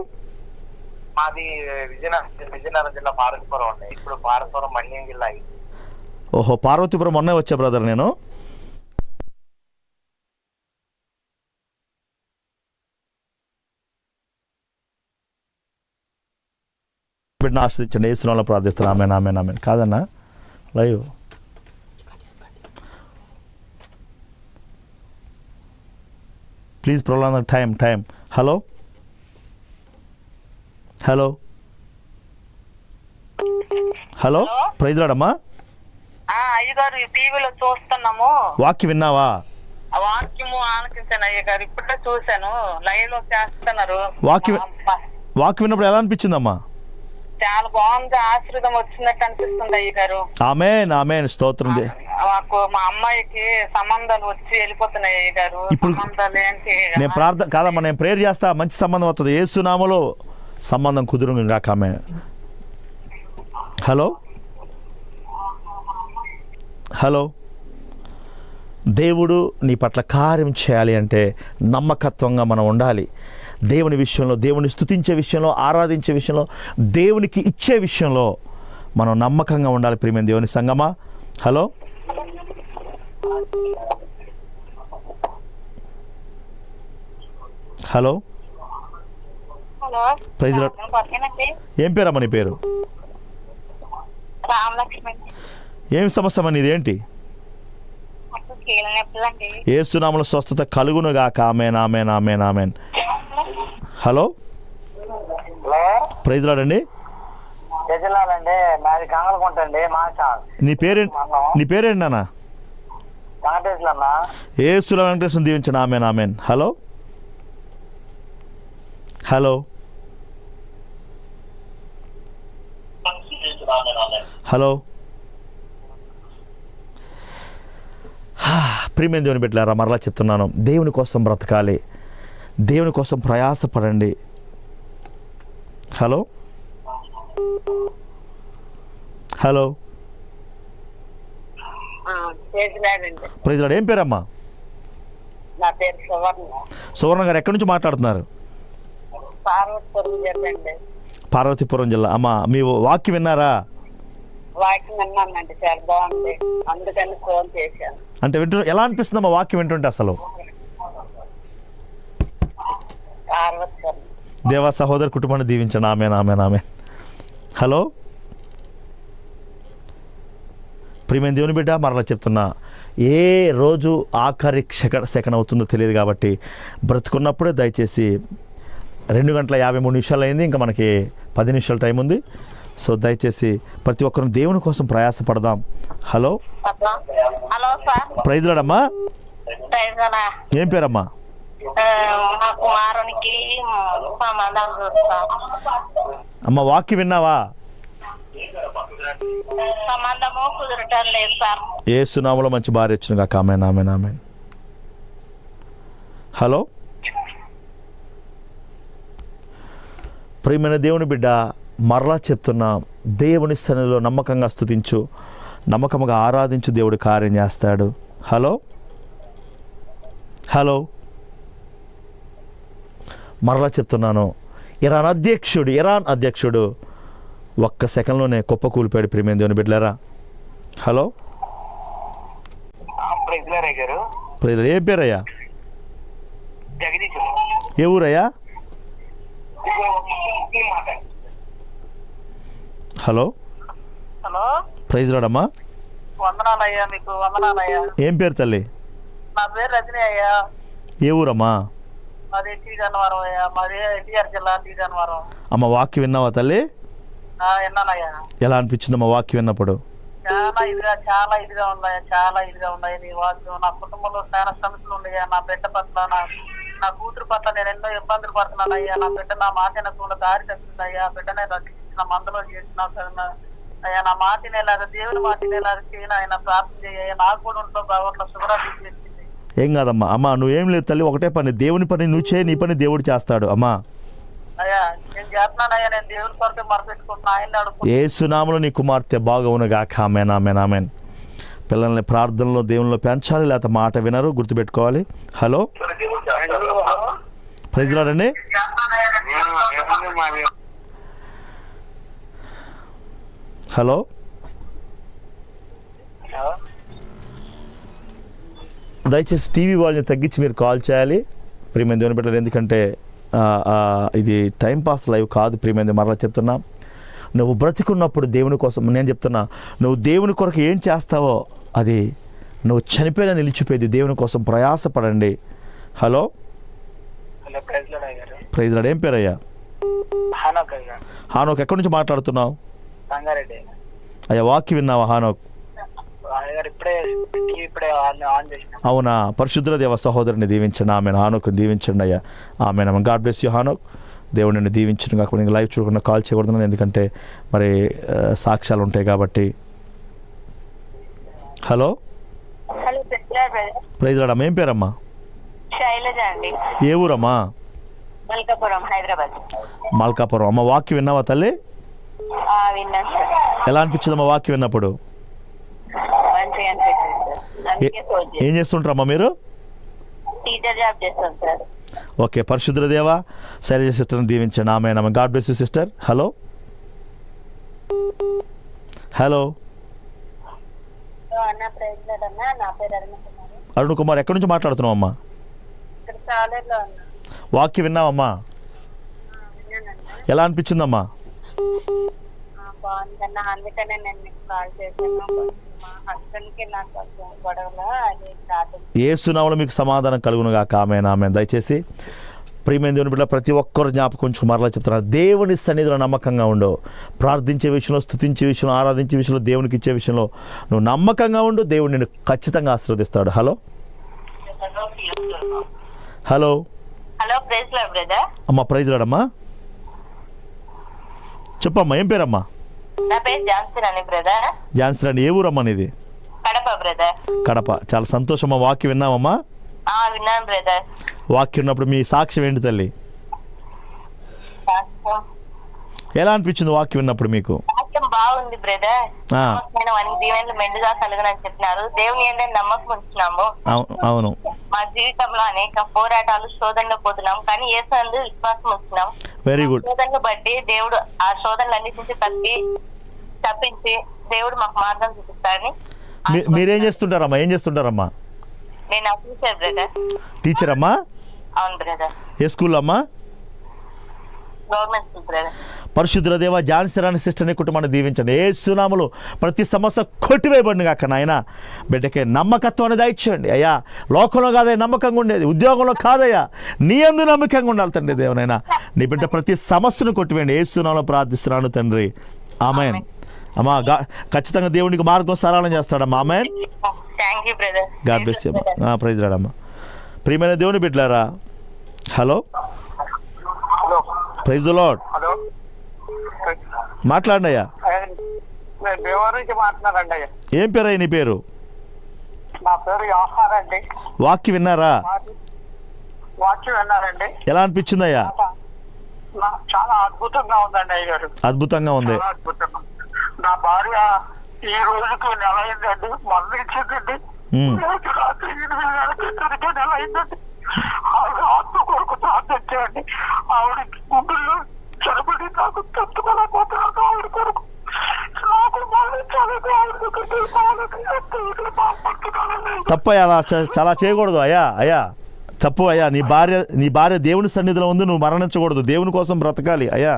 మాది విజయనగరం జిల్లా పార్వతీపురం అండి. ఇప్పుడు పార్వతీపురం మన్యం జిల్లా. ఓహో, పార్వతీపురం మొన్నే వచ్చా బ్రదర్ నేను. బిడ్డను ఆశ్రయించండి, యేసునామములో ప్రార్థిస్తాను. Amen amen amen. కాదన్నా live please prolong the time. Hello hello hello praise రాడమ్మా. అయ్యగారు టీవీలో చూస్తున్నాము. వాక్యం విన్నావా? వాక్యము ఆలకించాను అయ్యగారు. ఇప్పుడే చూశాను, లైవ్ లో చేస్తున్నారు. వాక్యం విన్నప్పుడు ఎలా అనిపించిందమ్మా? చాలా బాగుంది, ఆశీర్వాదం వచ్చినట్టు అనిపిస్తుంది అయ్య గారు. ఆమేన్ ఆమేన్ స్తోత్రం. మాకు మా అమ్మాయికి సంబంధాలు వచ్చి వెళ్ళిపోతున్నాయి అయ్య గారు. ఇప్పుడు సంబంధాలు ఏంటి? నేను ప్రార్థన కాదమ్మా, నేను ప్రేయర్ చేస్తా, మంచి సంబంధం వస్తుంది. యేసు నామములో సంబంధం కుదురును గాక. ఆమేన్. హలో హలో, దేవుడు నీ పట్ల కార్యం చేయాలి అంటే నమ్మకత్వంగా మనం ఉండాలి. దేవుని విషయంలో, దేవుని స్తుతించే విషయంలో, ఆరాధించే విషయంలో, దేవునికి ఇచ్చే విషయంలో మనం నమ్మకంగా ఉండాలి. ప్రియమైన దేవుని సంగమా. Hello hello, hello, praise Lord. ఏం పేరమ్మా నీ పేరు? రామలక్ష్మి. ఏం సమస్య అమ్మా నీది? ఏంటి? కీళ్ళ నొప్పులండి. యేసు నామములో స్వస్థత కలుగును గాక. ఆమేన్ ఆమేన్ ఆమేన్ ఆమేన్. హలో, ప్రైజ్ లార్డ్ అండి. గజలాలండి, నాది కాంగలకుంటండి. నీ పేరేంటి నాన్న? వెంకటేశ్వరన్నా. యేసు వెంకటేశ్వరం దీవించండి. ఆమేన్ ఆమేన్. హలో హలో హలో, ప్రియమైన దేవుని బిడ్డలారా, మరలా చెప్తున్నాను, దేవుని కోసం బ్రతకాలి, దేవుని కోసం ప్రయాసపడండి. Hello hello, praise Lord. ఏం పేరమ్మా? నా పేరు సువర్ణ. సువర్ణ గారు ఎక్కడి నుంచి మాట్లాడుతున్నారు? పార్వతీపురం జిల్లా అండి. పార్వతీపురం జిల్లా. అమ్మ, మీ వాక్యం విన్నారా? వాకింగ్ విన్నానండి, చాలా బాగుంది, అందుకని ఫోన్ చేశాను. అంటే ఎలా అనిపిస్తుందమ్మా వాక్యం వింటుంటే? అసలు పార్వతీపురం దేవా సహోదరు కుటుంబాన్ని దీవించండి. ఆమేన్ ఆమేన్ ఆమేన్. హలో, ప్రియమైన దేవుని బిడ్డ, మరలా చెప్తున్నా, ఏ రోజు ఆఖరి సెకండ్ అవుతుందో తెలియదు కాబట్టి బ్రతుకున్నప్పుడే దయచేసి 2:53 అయింది, ఇంకా మనకి 10 నిమిషాల టైం ఉంది. సో దయచేసి ప్రతి ఒక్కరు దేవుని కోసం ప్రయాసపడదాం. Hello hello sir. Praise Lord అమ్మా. ఏం పేరమ్మా? కుమారునికి సంబంధం చూస్తా. అమ్మ, వాక్యం విన్నావా? సంబంధము కుదరటం లేదు సార్. యేసు నామములో మంచి భార్య వచ్చిన కాక. ఆమేన్ ఆమేన్ ఆమేన్. హలో, ప్రియమైన దేవుని బిడ్డ, మరలా చెప్తున్నా, దేవుని సన్నిధిలో నమ్మకంగా స్తుతించు, నమ్మకంగా ఆరాధించు, దేవుడు కార్యం చేస్తాడు. హలో హలో, మరలా చెప్తున్నాను, ఇరాన్ అధ్యక్షుడు ఒక్క సెకండ్లోనే కుప్పకూలిపోయాడు. ప్రియమైన దేవుని బిడ్డలారా. హలో, ఏం పేరయ్యా? జగదీష్. ఏ ఊరయ్యా? హలో హలో, ప్రైజ్ లార్డ్ అమ్మా. వందనాలయ్యా, మీకు వందనాలయ్యా. ఏం పేరు తల్లి? నా పేరు రజనీ అయ్యా. ఏ ఊరమ్మా? మాది టీ గన్నవరం అయ్యా, మాది ఎన్టీఆర్ జిల్లా టీ గన్నవరం. అమ్మ, వాక్యం విన్నావా తల్లి? విన్నానయ్యా. ఎలా అనిపించిందమ్మా వాక్యం విన్నప్పుడు? చాలా ఇదిగా ఉన్నాయి నీ వాక్యం. నా కుటుంబంలో చాలా సమస్యలు ఉన్నాయా, నా బిడ్డ పట్ల, నా కూతురు పట్ల నేను ఎన్నో ఇబ్బందులు పడుతున్నానయ్యా. నా బిడ్డ నా మాట వినకుండా దారి తప్పిందయ్యా. బిడ్డనే రక్షించిన మందులో చేసిన అయ్యా, నా మాట వినేలాగా, దేవుని మాట వినేలాగా చేయను ఆయన, ప్రార్థన చేయ. నాకు కూడా ఉంటూ బాగుంట్లో శుభ్రాలు చేసింది. ఏం కాదమ్మా. అమ్మ, నువ్వేం లేదు తల్లి, ఒకటే పని, దేవుని పని నువ్వు చేయి, నీ పని దేవుడు చేస్తాడు. అమ్మా, అయ్యా నేను చేస్తున్నానయ్యా, నేను దేవుని కొరకే మొరపెట్టుకుంటున్నా, ఆయన అడుగు. యేసు నామములో నీ కుమార్తె బాగువును గాక. ఆమేన్ ఆమేన్ ఆమేన్. పిల్లల్ని ప్రార్థనలో దేవునిలో పెంచాలి, లేకపోతే మాట వినరు, గుర్తుపెట్టుకోవాలి. హలో, ప్రైజ్ లార్డ్ అండి. హలో, దయచేసి టీవీ వాల్యూమ్ తగ్గించి మీరు కాల్ చేయాలి ప్రియమైన దేవుని బిడ్డలారా. ఎందుకంటే ఇది టైంపాస్ లైవ్ కాదు ప్రియమైన. మరలా చెప్తున్నా, నువ్వు బ్రతికున్నప్పుడు దేవుని కోసం, నేను చెప్తున్నా, నువ్వు దేవుని కొరకు ఏం చేస్తావో అది నువ్వు చనిపోయినా నిలిచిపోయేది. దేవుని కోసం ప్రయాసపడండి. Hello, praise Lord. ఏం పేరయ్యా? హానోక్. ఎక్కడి నుంచి మాట్లాడుతున్నావు? అయ్యా, వాక్యం విన్నావా హానోక్? అవునా? పరిశుద్ధ దేవ సహోదరుని దీవించండి. ఆమెను హానోక్ దీవించండి అయ్యా. ఆమెను. God bless you Enoch. దేవుడు నిన్ను దీవించును కాక. నేను లైవ్ చూడకుండా కాల్ చేయకూడదు, ఎందుకంటే మరి సాక్ష్యాలు ఉంటాయి కాబట్టి. హలో, హలో ప్రైజ్ రాడమ్మా. ఏం పేరమ్మా? శైలజ అండి. ఏ ఊరమ్మా? మల్కాపురం, హైదరాబాద్. మల్కాపురం. అమ్మ వాక్యం విన్నావా తల్లి? విన్నాను సార్. ఎలా అనిపించిందమ్మా వాక్యం విన్నప్పుడు? మంచిగా అనిపించింది సార్. అందుకే ఫోన్ చేశాను. ఏం చేస్తుంటారమ్మా మీరు? టీచర్ జాబ్ చేస్తాను సార్. ఓకే, పరిశుద్ధ దేవా శైలజ సిస్టర్ని దీవించండి. ఆమె God bless you sister. Hello hello అన్న ప్రెసిడెంట్ అన్న, నా పేరు అరుణ్ కుమార్. అరుణ్ కుమార్, ఎక్కడి నుంచి మాట్లాడుతున్నావు అమ్మా? ఇక్కడ కాలేజ్లో ఉన్నా. వాక్యం విన్నావమ్మా? విన్నానన్నా. ఎలా అనిపించిందమ్మా? బాగుందన్న. అందుకనే నేను మీకు కాల్ చేశాను. మా హస్బెండ్ కి నాకు కొంచెం గొడవలో అది స్టార్టింగ్. యేసు నామములో మీకు సమాధానం కలుగును గాక. ఆమేన్ ఆమేన్. దయచేసి ప్రియమైన దేవుని బిడ్డ ప్రతి ఒక్కరు జ్ఞాపకం ఉంచుకు మరలా చెప్తున్నారు, దేవుని సన్నిధిలో నమ్మకంగా ఉండు. ప్రార్థించే విషయంలో, స్తుతించే విషయంలో, ఆరాధించే విషయంలో, దేవునికి ఇచ్చే విషయంలో నువ్వు నమ్మకంగా ఉండు. దేవుడు నిన్ను ఖచ్చితంగా ఆశీర్వదిస్తాడు. Hello hello hello, praise Lord brother. అమ్మ, ప్రైజ్ రాడమ్మా. చెప్పమ్మా, ఏం పేరమ్మా? నా పేరు జాన్సన్ అని బ్రదర్. జాన్సన్ అండి. ఏ ఊరమ్మా నీది? కడప బ్రదర్. కడప. చాలా సంతోషమ్మా. వాక్యం విన్నావమ్మా? విన్నాను బ్రదర్. వాక్యం ఉన్నప్పుడు మీ సాక్ష్యం ఏంటి తల్లి? ఎలా అనిపించింది వాక్యం విన్నప్పుడు మీకు? వాక్యం బాగుంది బ్రదర్. ఆ. వానికి దీవెనలు మెండుగా కలుగునని చెప్పినారు. దేవుని ఏంటంటే నమ్మకం ఉంచున్నాము. అవును. మా జీవితంలో అనేక పోరాటాలు, శోధనలు పోతున్నాం, కానీ యేసు విశ్వాసం ఉంచున్నాం. Very good. శోధనలు బట్టి దేవుడు ఆ శోధనలన్నిటి నుంచి తప్పించి దేవుడు మాకు మార్గం చూపిస్తాడని. మీరేం చేస్తుంటారమ్మా? ఏం చేస్తుంటారమ్మా? నేను ఆఫీసర్ బ్రదర్. టీచర్ అమ్మా? అవును బ్రదర్. ఏ స్కూల్ అమ్మా? Government school brother. పరిశుద్ధ దేవ జాన్సరాని సిస్టర్ని కుటుంబాన్ని దీవించండి. ఏ సునాములు ప్రతి సమస్య కొట్టివేయబడిన కాక నాయన బిడ్డకే నమ్మకత్వాన్ని దయచేయండి అయ్యా. లోకంలో కాదయ్యా నమ్మకంగా ఉండేది, ఉద్యోగంలో కాదయ్యా, నీ యందు నమ్మకంగా ఉండాలి తండ్రి. దేవునైనా నీ బిడ్డ ప్రతి సమస్యను కొట్టివేయండి. ఏ సునాములో ప్రార్థిస్తున్నాను తండ్రి. ఆమేన్. అమ్మా ఖచ్చితంగా దేవునికి మార్గం సరళం చేస్తాడమ్మా. Amen. Thank you brother. God bless you. Praise రాడమ్మా. ప్రియమైన దేవుని బిడ్డలారా, hello, praise the Lord. Hello, మాట్లాడండి అయ్యా. నేను దేవాలయం నుంచి మాట్లాడండి అయ్యా. ఏం పేరు అయ్యా నీ పేరు? నా పేరు యోహాన్ అండి. వాక్యం విన్నారా? వాక్యం విన్నారండి. ఎలా అనిపించింది అయ్యా? నాకు చాలా అద్భుతంగా ఉందండి అయ్య గారు. అద్భుతంగా ఉంది. చాలా అద్భుతంగా. నా భార్య ఈ రోజుకి నెల అయిందండి, మరణించిందండి. రాత్రి 8 గంటలకి నెల అయిందండి. ఆవిడ ఆత్మ కొరకు ప్రార్థించండి. ఆవిడ గుండెల్లో చరబడి నాకు తట్టుకోలేకపోతున్నాను. ఆవిడ కొరకు నాకు మరణించాలని ఆవిడ తప్ప అలా చాలా చేయకూడదు అయ్యా. అయ్యా తప్పు అయ్యా. నీ భార్య దేవుని సన్నిధిలో ఉంది, నువ్వు మరణించకూడదు. దేవుని కోసం బ్రతకాలి అయ్యా.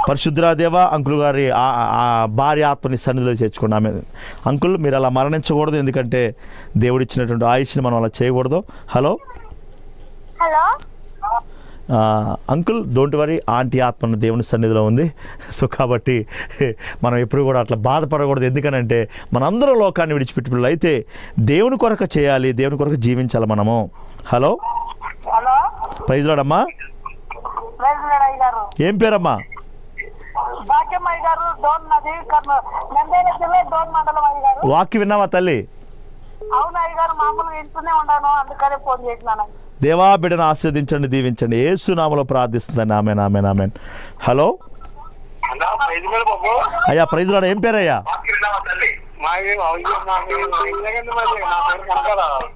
పరిశుద్ధ దేవ అంకుల్ గారి ఆ భార్య ఆత్మని సన్నిధిలో చేర్చుకోండి. ఆమె అంకుల్ మీరు అలా మరణించకూడదు, ఎందుకంటే దేవుడిచ్చినటువంటి ఆయుష్ని మనం అలా చేయకూడదు. Hello hello uncle, don't worry, aunty ఆత్మ దేవుని సన్నిధిలో ఉంది. సో కాబట్టి మనం ఎప్పుడు కూడా అట్లా బాధపడకూడదు. ఎందుకనంటే మనందరం లోకాన్ని విడిచిపెట్టి పిల్లలు అయితే దేవుని కొరకు చేయాలి, దేవుని కొరకు జీవించాలి మనము. హలో హలో, ప్రైజ్ లార్డ్ అమ్మా. గారు ఏం పేరమ్మా? భాగ్యమయ్య గారు, డోన్ నది, నంద్యాల జిల్లా డోన్ మండలం అయ్య గారు. వాక్యం విన్నావా తల్లి? అవును అయ్య గారు, మామూలుగా ఇంట్లోనే ఉన్నాను, అందుకనే ఫోన్ చేసినాను. దేవా బిడ్డను ఆశీర్వదించండి, దీవించండి. యేసు నామములో ప్రార్థిస్తుందండి. ఆమేన్ ఆమేన్ ఆమేన్. హలో అయ్యా, ప్రైజ్ లార్డ్. ఏం పేరయ్యా?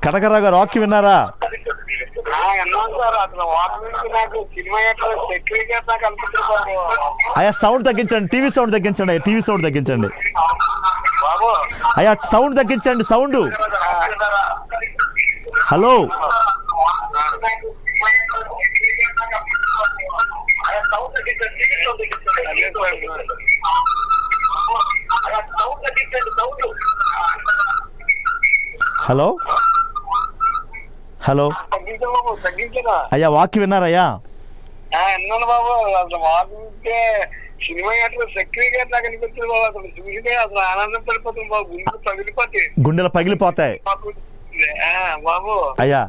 కనకరావు గారు, వాక్యం విన్నారా? అయ్యా సౌండ్ తగ్గించండి, టీవీ సౌండ్ తగ్గించండి అయ్యా, టీవీ సౌండ్ తగ్గించండి అయ్యా, సౌండ్ తగ్గించండి, సౌండ్. హలో హలో హలో అయ్యా, వాక్యం విన్నారయ్యా? విన్నాను బాబు. అసలు వాకింగ్కే సినిమా అట్లా సెక్రటరీ నాకు అనిపించింది బాబు. అసలు చూసితే అసలు ఆనందం పడిపోతుంది బాబు. గుండెలు పగిలిపోతాయి, గుండెలు పగిలిపోతాయి బాబు. అయ్యా.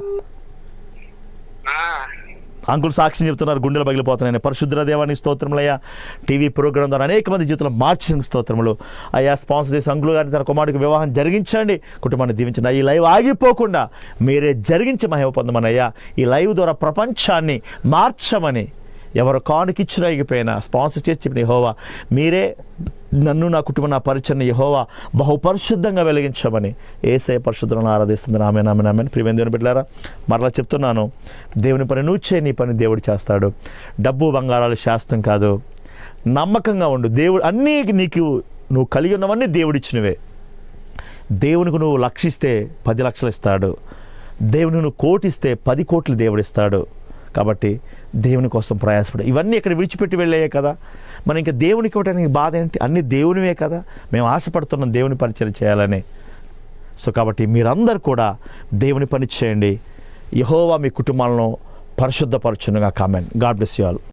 అంకుల్ సాక్ష్యం చెప్తున్నారు, గుండెలు పగిలిపోతున్నాయని. పరిశుద్ధ దేవానికి స్తోత్రములయ్యా. టీవీ ప్రోగ్రాం ద్వారా అనేక మంది జీవితంలో మార్చిన స్తోత్రములు అయ్యా. స్పాన్సర్ చేసి అంకుల్ గారిని తన కుమారుడికి వివాహం జరిగించండి, కుటుంబాన్ని దీవించండి. ఈ లైవ్ ఆగిపోకుండా మీరే జరిగించి మహిమ పొందమని అయ్యా. ఈ లైవ్ ద్వారా ప్రపంచాన్ని మార్చమని ఎవరు కానుకిచ్చినా ఇగిపోయినా స్పాన్సర్ చేసి చెప్పిన యెహోవా మీరే నన్ను నా కుటుంబం నా పరిచయని యెహోవా బహుపరిశుద్ధంగా వెలిగించమని యేసయ్య పరిశుద్ధులను ఆరాధిస్తుంది. ఆమేన్ ఆమేన్ ఆమేన్. ప్రియమైన దేవుని బిడ్డలారా, మరలా చెప్తున్నాను, దేవుని పని నువ్వు చేయి, నీ పని దేవుడు చేస్తాడు. డబ్బు బంగారాలు శాస్త్రం కాదు. నమ్మకంగా ఉండు. దేవుడు అన్నీ నీకు నువ్వు కలిగి ఉన్నవన్నీ దేవుడిచ్చినవే. దేవునికి నువ్వు లక్షిస్తే 10 లక్షలు ఇస్తాడు. దేవుని నువ్వు కోటిస్తే 10 కోట్లు దేవుడిస్తాడు. కాబట్టి దేవుని కోసం ప్రయాసపడు. ఇవన్నీ ఇక్కడ విడిచిపెట్టి వెళ్ళాయే కదా, మనం ఇంకా దేవునికి ఇవ్వడానికి బాధ ఏంటి? అన్నీ దేవునివే కదా. మేము ఆశపడుతున్నాం దేవుని పరిచయం చేయాలని. సో కాబట్టి మీరందరూ కూడా దేవుని పని చేయండి. యెహోవా మీ కుటుంబాలను పరిశుద్ధపరచునుగా. Comment. God bless you all.